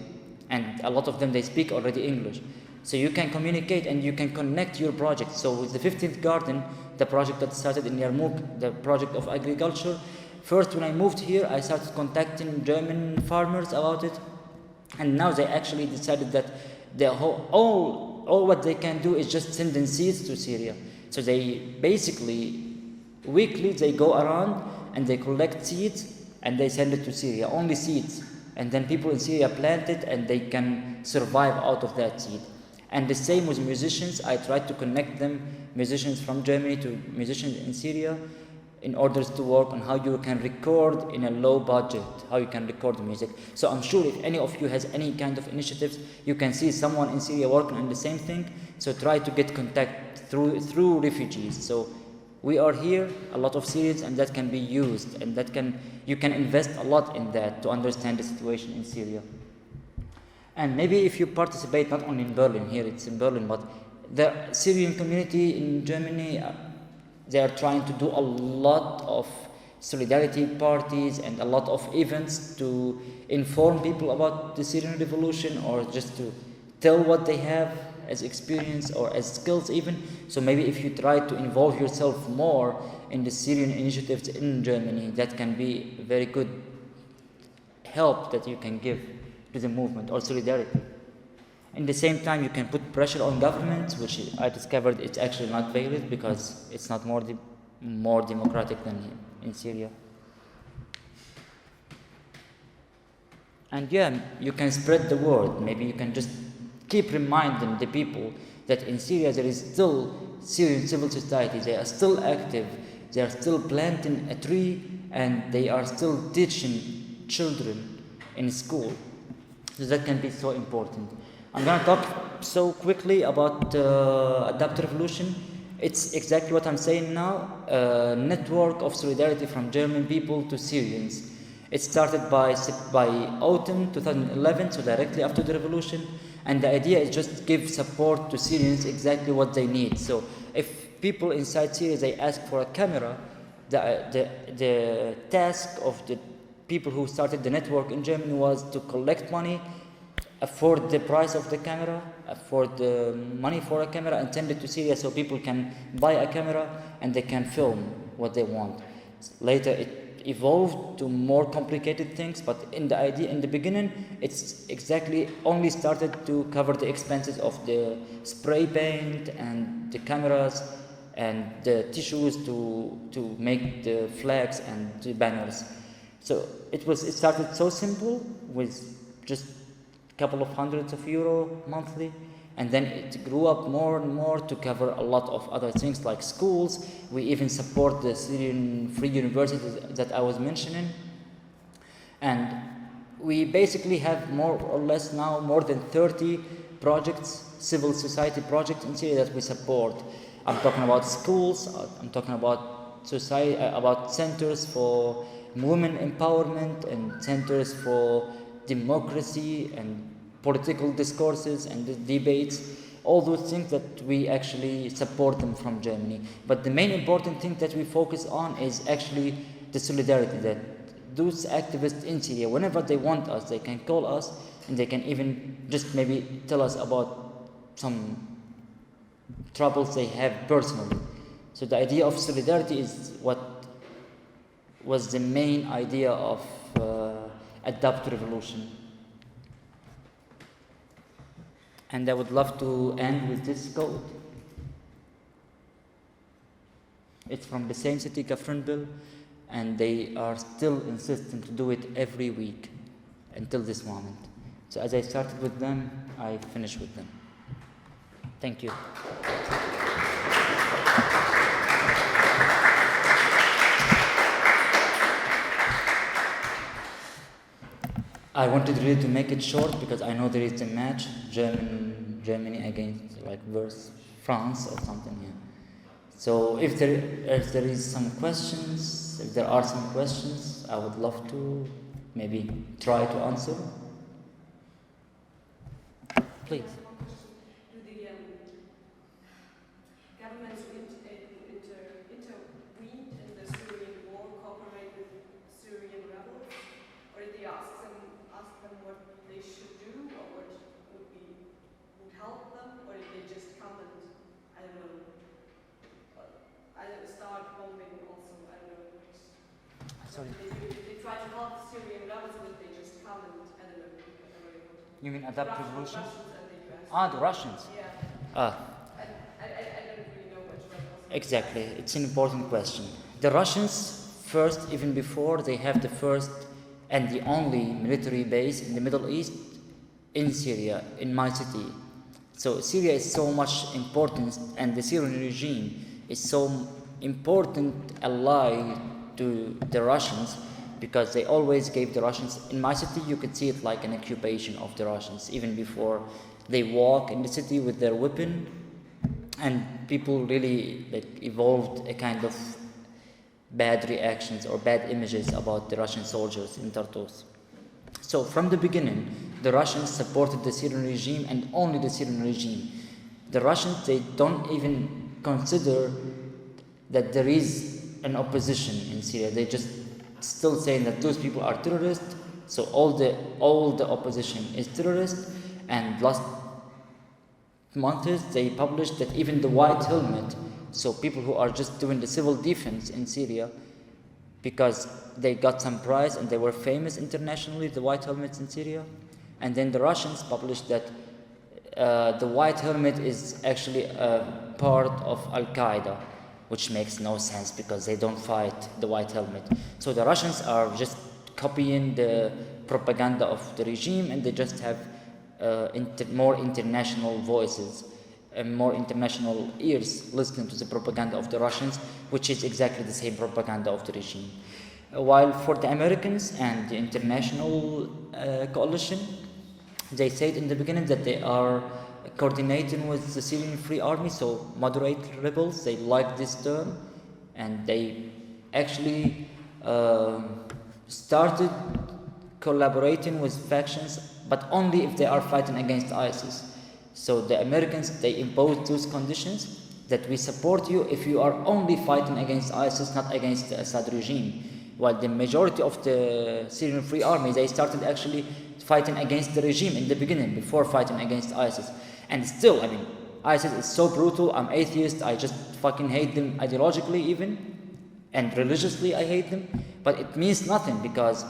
and a lot of them, they speak already English. So you can communicate and you can connect your project. So with the 15th Garden, the project that started in Yarmouk, the project of agriculture, first when I moved here, I started contacting German farmers about it. And now they actually decided that all what they can do is just send in seeds to Syria. So they basically, weekly, they go around and they collect seeds and they send it to Syria, only seeds. And then people in Syria plant it and they can survive out of that seed. And the same with musicians. I tried to connect them, musicians from Germany to musicians in Syria, in order to work on how you can record in a low budget, how you can record music. So I'm sure if any of you has any kind of initiatives, you can see someone in Syria working on the same thing. So try to get contact through refugees. So we are here, a lot of Syrians, and that can be used, and you can invest a lot in that to understand the situation in Syria. And maybe if you participate, not only in Berlin, here it's in Berlin, but the Syrian community in Germany, they are trying to do a lot of solidarity parties and a lot of events to inform people about the Syrian Revolution, or just to tell what they have as experience or as skills even. So maybe if you try to involve yourself more in the Syrian initiatives in Germany, that can be a very good help that you can give to the movement, or solidarity. In the same time, you can put pressure on governments, which I discovered it's actually not valid, because it's not more democratic than in Syria. And yeah, you can spread the word. Maybe you can just keep reminding the people that in Syria there is still Syrian civil society. They are still active. They are still planting a tree, and they are still teaching children in school. So that can be so important. I'm going to talk so quickly about Adapt Revolution. It's exactly what I'm saying now, a network of solidarity from German people to Syrians. It started by autumn 2011, so directly after the revolution, and the idea is just give support to Syrians exactly what they need. So if people inside Syria, they ask for a camera, the task of the people who started the network in Germany was to collect money, afford the price of the camera, afford the money for a camera, and send it to Syria so people can buy a camera and they can film what they want. Later it evolved to more complicated things, but in the beginning, it's exactly only started to cover the expenses of the spray paint and the cameras and the tissues to make the flags and the banners. So it started so simple with just couple of hundreds of euro monthly, and then it grew up more and more to cover a lot of other things like schools. We even support the Syrian Free University that I was mentioning, and we basically have more or less now more than 30 projects, civil society projects in Syria that we support. I'm talking about schools, I'm talking about society, about centers for women empowerment and centers for democracy and political discourses and the debates, all those things that we actually support them from Germany. But the main important thing that we focus on is actually the solidarity, that those activists in Syria, whenever they want us, they can call us, and they can even just maybe tell us about some troubles they have personally. So the idea of solidarity is what was the main idea of Adapt Revolution. And I would love to end with this quote. It's from the same city, Kafranbil, and they are still insistent to do it every week until this moment. So as I started with them, I finish with them. Thank you. I wanted really to make it short because I know there is a match, Germany against like versus France or something here. So if there is some questions, if there are some questions, I would love to maybe try to answer. Please. Do the governments intervene in the Syrian war, cooperate with Syrian rebels, or did they ask them what they should do, or what would help them, or did they just come and start bombing also? I don't know. Sorry. Did they try to help Syrian rebels, or did they just come and I don't know? You mean Adapt Revolution? Russians and the US. The Russians. Yeah. Ah. I don't really know much about Russia. Exactly, it's an important question. The Russians, first, even before, they have the first and the only military base in the Middle East in Syria, in my city. So Syria is so much important, and the Syrian regime is so important ally to the Russians because they always gave the Russians, in my city you could see it like an occupation of the Russians, even before they walk in the city with their weapon, and people really evolved a kind of bad reactions or bad images about the Russian soldiers in Tartus. So from the beginning, the Russians supported the Syrian regime and only the Syrian regime. The Russians, they don't even consider that there is an opposition in Syria. They just still saying that those people are terrorists, so all the opposition is terrorist. And last months they published that even the white helmet, so people who are just doing the civil defense in Syria, because they got some prize and they were famous internationally, the white helmets in Syria. And then the Russians published that the white helmet is actually a part of Al-Qaeda, which makes no sense because they don't fight the white helmet. So the Russians are just copying the propaganda of the regime, and they just have more international voices and more international ears listening to the propaganda of the Russians, which is exactly the same propaganda of the regime. While for the Americans and the international coalition, they said in the beginning that they are coordinating with the Syrian Free Army, so moderate rebels. They like this term, and they actually started collaborating with factions, but only if they are fighting against ISIS. So the Americans, they imposed those conditions that we support you if you are only fighting against ISIS, not against the Assad regime. While the majority of the Syrian Free Army, they started actually fighting against the regime in the beginning, before fighting against ISIS. And still, I mean, ISIS is so brutal. I'm atheist. I just fucking hate them ideologically even, and religiously I hate them. But it means nothing because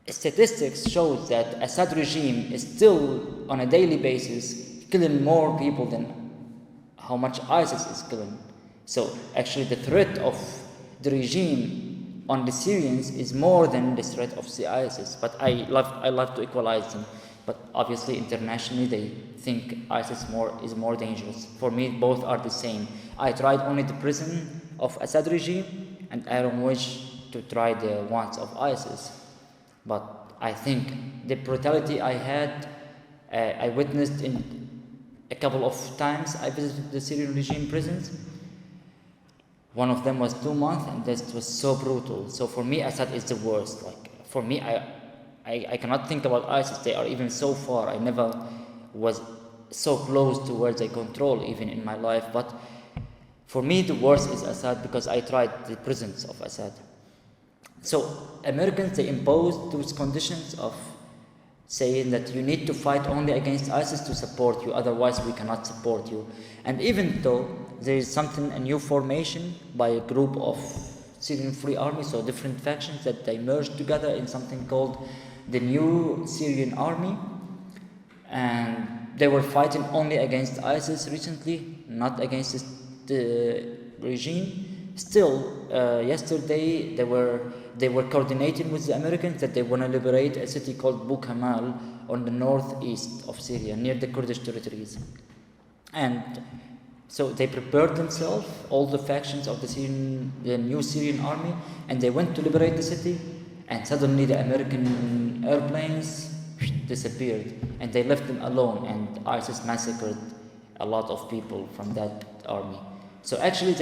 statistics show that Assad regime is still on a daily basis killing more people than how much ISIS is killing. So actually the threat of the regime on the Syrians is more than the threat of the ISIS. But I love to equalize them. But obviously internationally they think ISIS is more dangerous. For me, both are the same. I tried only the prison of Assad regime, and I don't wish to try the ones of ISIS. But I think the brutality I had, I witnessed in a couple of times. I visited the Syrian regime prisons. One of them was 2 months, and that was so brutal. So for me, Assad is the worst. Like for me, I cannot think about ISIS. They are even so far. I never was so close to where they control, even in my life. But for me, the worst is Assad because I tried the prisons of Assad. So Americans, they imposed those conditions of saying that you need to fight only against ISIS to support you, otherwise we cannot support you. And even though there is something, a new formation by a group of Syrian Free Army, so different factions that they merged together in something called the New Syrian Army, and they were fighting only against ISIS recently, not against the regime. Still, yesterday they were coordinating with the Americans that they want to liberate a city called Bukamal on the northeast of Syria, near the Kurdish territories. And so they prepared themselves, all the factions of the new Syrian army, and they went to liberate the city, and suddenly the American airplanes disappeared, and they left them alone, and ISIS massacred a lot of people from that army. So actually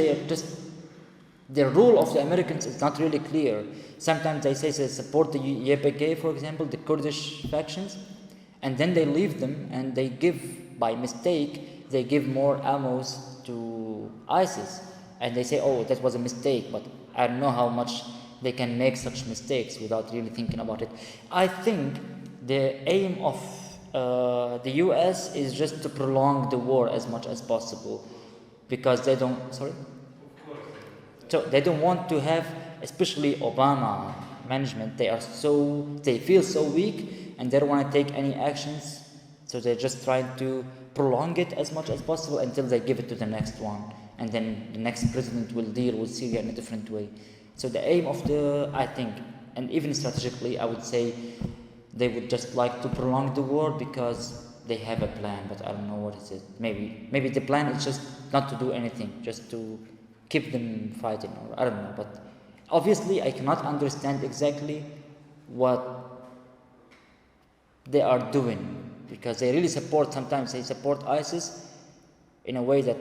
the rule of the Americans is not really clear. Sometimes they say they support the YPG, for example, the Kurdish factions, and then they leave them and they give, by mistake, they give more ammo to ISIS. And they say, oh, that was a mistake, but I don't know how much they can make such mistakes without really thinking about it. I think the aim of the US is just to prolong the war as much as possible, because they don't, sorry? So they don't want to have, especially Obama management, they feel so weak and they don't want to take any actions, so they're just trying to prolong it as much as possible until they give it to the next one, and then the next president will deal with Syria in a different way. So the aim of I think, and even strategically, I would say they would just like to prolong the war because they have a plan, but I don't know what is it. Maybe the plan is just not to do anything, just to keep them fighting, or I don't know. But obviously I cannot understand exactly what they are doing, because they really sometimes they support ISIS in a way that,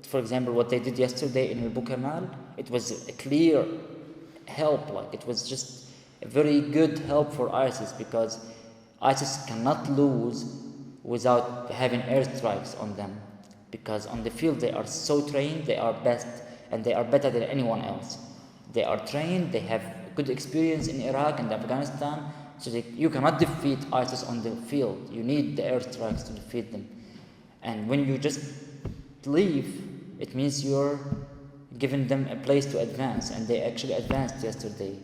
for example, what they did yesterday in Bukamal, it was a clear help, like it was just a very good help for ISIS, because ISIS cannot lose without having airstrikes on them, because on the field they are so trained, they are best, and they are better than anyone else. They are trained, they have good experience in Iraq and Afghanistan, so you cannot defeat ISIS on the field. You need the airstrikes to defeat them. And when you just leave, it means you're giving them a place to advance, and they actually advanced yesterday,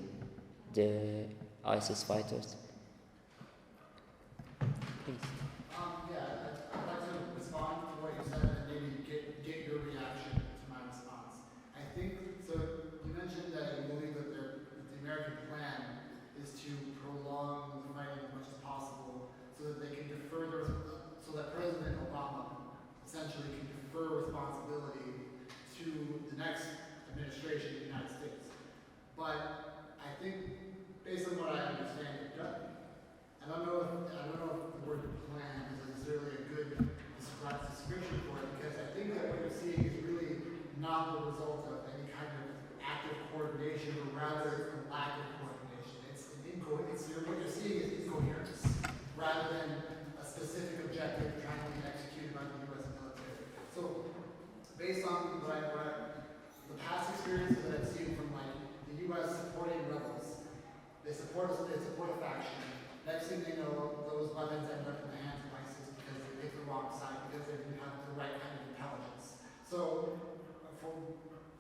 the ISIS fighters. Please. I'd like to respond to what you said and maybe get your reaction to my response. I think, so you mentioned that you believe that the American plan is to prolong the fighting as much as possible so that they can so that President Obama essentially can defer responsibility to the next administration in the United States. But I think, based on what I understand, I don't know if the word plan is necessarily a good description for it, because I think that what you're seeing is really not the result of any kind of active coordination, but rather a lack of coordination. What you're seeing is incoherence, rather than a specific objective trying to be executed by the U.S. military. So, based on the past experiences that I've seen from the U.S. supporting rebels, they support a faction. Next thing they know, those weapons end up in the hands of ISIS because they picked the wrong side, because they didn't have the right kind of intelligence. So,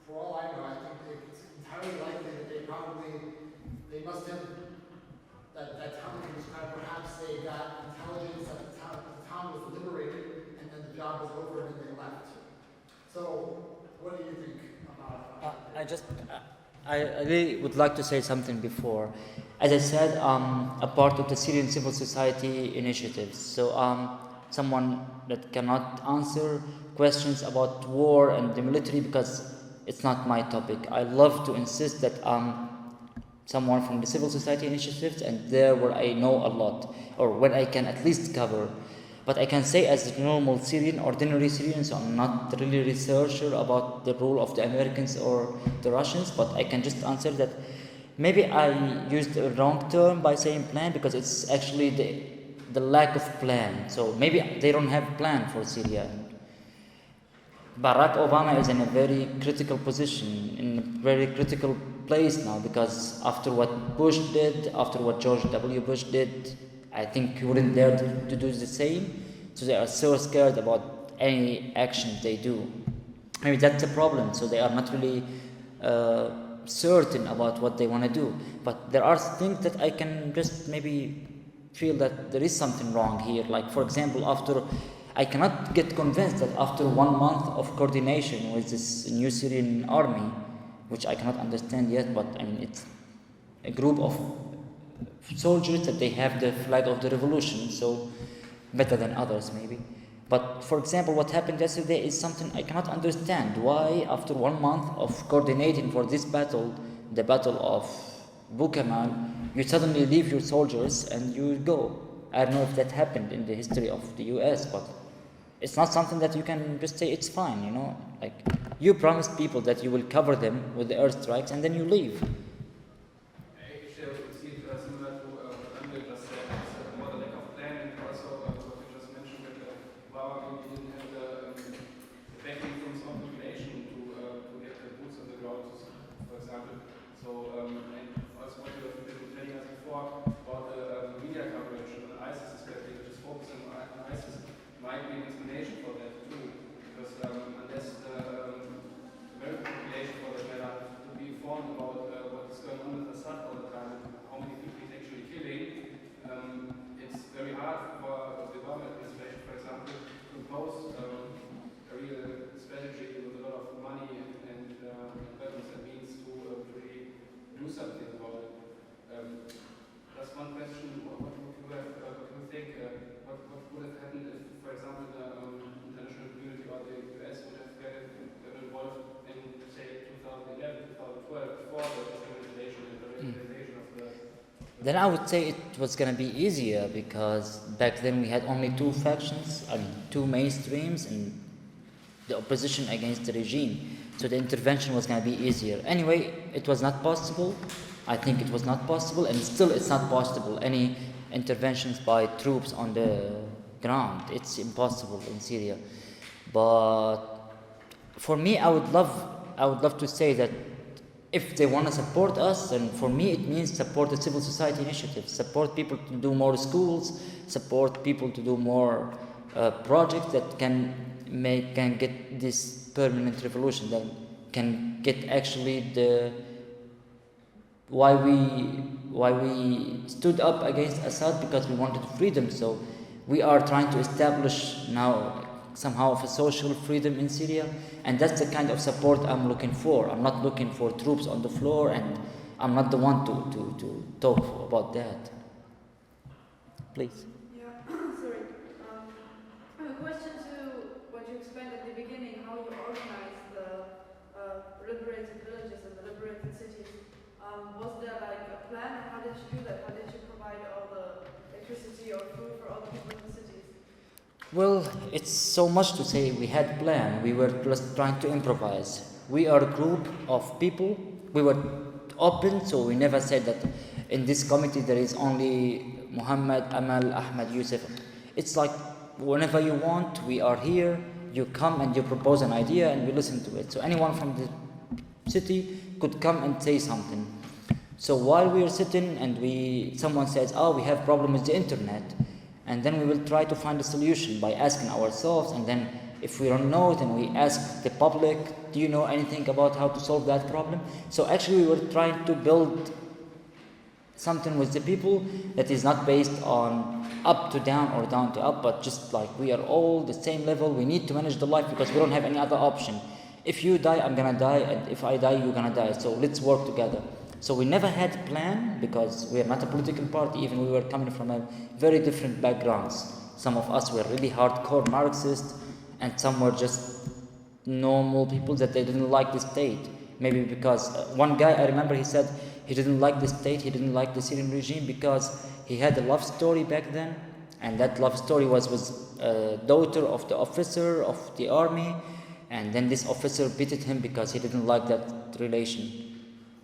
for all I know, I think it's entirely likely that they must have, that town can describe, perhaps they got intelligence that the town was liberated, and then the job was over, and then they left. So, what do you think about I really would like to say something before. As I said, a part of the Syrian civil society initiatives. So someone that cannot answer questions about war and the military, because it's not my topic. I love to insist that someone from the civil society initiatives, and there where I know a lot, or where I can at least cover. But I can say, as a normal Syrian, ordinary Syrian, so I'm not really a researcher about the role of the Americans or the Russians, but I can just answer that maybe I used the wrong term by saying plan, because it's actually the lack of plan. So maybe they don't have a plan for Syria. Barack Obama is in a very critical position, in a very critical place now, because after what Bush did, after what George W. Bush did, I think he wouldn't dare to do the same. So they are so scared about any action they do. Maybe that's a problem. So they are not really certain about what they want to do. But there are things that I can just maybe feel that there is something wrong here. Like, for example, I cannot get convinced that after 1 month of coordination with this new Syrian army, which I cannot understand yet, but I mean, it's a group of soldiers that they have the flag of the revolution, so better than others maybe. But for example, what happened yesterday is something I cannot understand. Why, after 1 month of coordinating for this battle, the battle of Bukamal, you suddenly leave your soldiers and you go? I don't know if that happened in the history of the US, but it's not something that you can just say it's fine, you know? Like, you promised people that you will cover them with the airstrikes and then you leave. Actually, it seems similar to what Abdul just said. It's more the lack of planning, also what you just mentioned that Obama didn't have the backing from some population to get the boots on the ground, for example. So, and also what you have been telling us before about the media coverage on ISIS, especially, which is focusing on ISIS, might be an explanation for that too. Because unless the American population for that matter to be informed about what is going on with Assad all the time, how many people he's actually killing, it's very hard for the Obama administration, for example, to impose a real strategy with a lot of money and weapons and means to really do something about it. That's one question. What would you think? What would have happened if, for example, the international community or the US would have been involved in, say, 2011, 2012, before the Islamization and the radicalization of the... Then I would say it was going to be easier because back then we had only two factions, two mainstreams, and the opposition against the regime. So the intervention was going to be easier. Anyway, it was not possible. I think it was not possible, and still it's not possible. Any interventions by troops on the ground, it's impossible in Syria. But for me, I would love to say that if they want to support us, then for me it means support the civil society initiatives, support people to do more schools, support people to do more projects that can get this permanent revolution, that can get actually the why we stood up against Assad, because we wanted freedom. So we are trying to establish now somehow of a social freedom in Syria, and that's the kind of support I'm looking for. I'm not looking for troops on the floor, and I'm not the one to talk about that. Please. Yeah, sorry. I have a question to what you explained at the beginning, how you organize the liberated villages and the liberated cities. Was there like a plan? How did you do that? How did you provide all the electricity or food for all the people in the cities? Well, it's so much to say we had plan. We were just trying to improvise. We are a group of people. We were open, so we never said that in this committee there is only Muhammad, Amal, Ahmad, Yusuf. It's like whenever you want, we are here. You come and you propose an idea and we listen to it. So anyone from the city could come and say something. So while we are sitting and someone says, we have problem with the internet, and then we will try to find a solution by asking ourselves, and then if we don't know, then we ask the public, do you know anything about how to solve that problem? So actually we were trying to build something with the people that is not based on up to down or down to up, but just like we are all the same level. We need to manage the life because we don't have any other option. If you die, I'm gonna die, and if I die, you're gonna die. So let's work together. So we never had a plan because we are not a political party. Even we were coming from a very different backgrounds. Some of us were really hardcore Marxists, and some were just normal people that they didn't like the state. Maybe because one guy, I remember, he said he didn't like the state, he didn't like the Syrian regime because he had a love story back then, and that love story was a daughter of the officer of the army, and then this officer beated him because he didn't like that relation.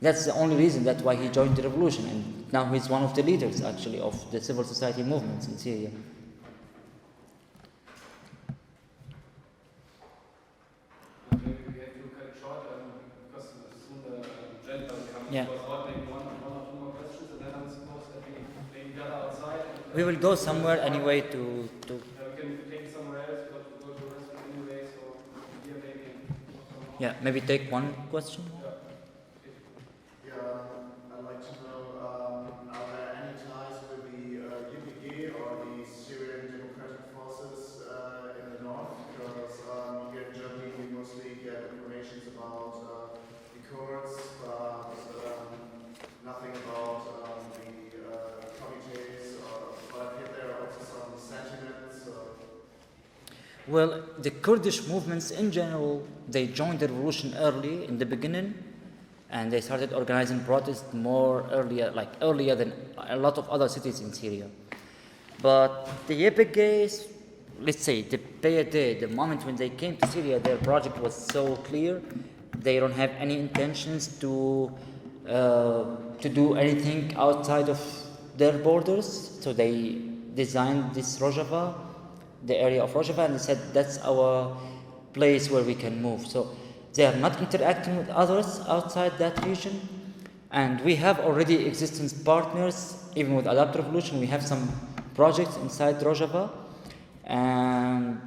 That's the only reason that's why he joined the revolution, and now he's one of the leaders actually of the civil society movements in Syria. Maybe we have to cut it short because soon the agenda will come. Yeah. So I thought maybe one or two more questions, and then I'm supposed that we maybe gather outside and We will go somewhere anyway to we can take it somewhere else, but we go to the restaurant anyway, so here maybe. yeah, maybe take one question. I'd like to know, are there any ties with the YPG or the Syrian Democratic Forces in the north? Because here in Germany we mostly get information about the Kurds, but nothing about the committees, but I hear there are also some sentiments. Well, the Kurdish movements in general, they joined the revolution early in the beginning, and they started organizing protests earlier than a lot of other cities in Syria. But the YPG, let's say the PYD, the moment when they came to Syria, their project was so clear. They don't have any intentions to do anything outside of their borders. So they designed this Rojava, the area of Rojava, and they said that's our place where we can move. So they are not interacting with others outside that region. And we have already existing partners, even with Adaptive Revolution. We have some projects inside Rojava. And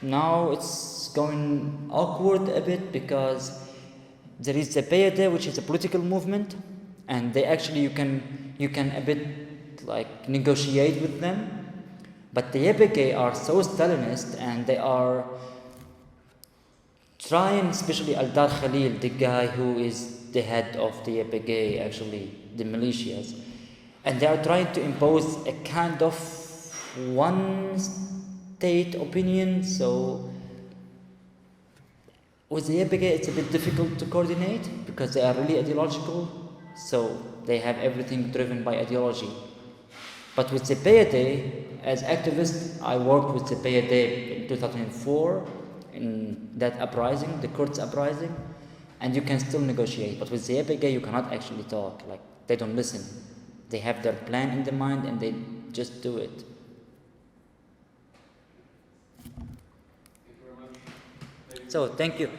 now it's going awkward a bit because there is the PYD, which is a political movement, and they actually you can a bit like negotiate with them. But the YPG are so Stalinist, and they are trying, especially Aldar Khalil, the guy who is the head of the YPG, actually the militias, and they are trying to impose a kind of one state opinion. So with the YPG it's a bit difficult to coordinate because they are really ideological, so they have everything driven by ideology. But with the PYD, as activist, I worked with the PYD in 2004 in that uprising, the Kurds uprising, and you can still negotiate. But with the YPG, you cannot actually talk. Like, they don't listen. They have their plan in the mind and they just do it. Thank you very much. So, thank you.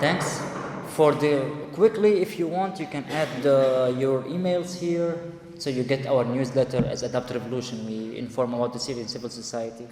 Thanks. Quickly, if you want, you can add your emails here so you get our newsletter as Adaptive Revolution. We inform about the Syrian civil society.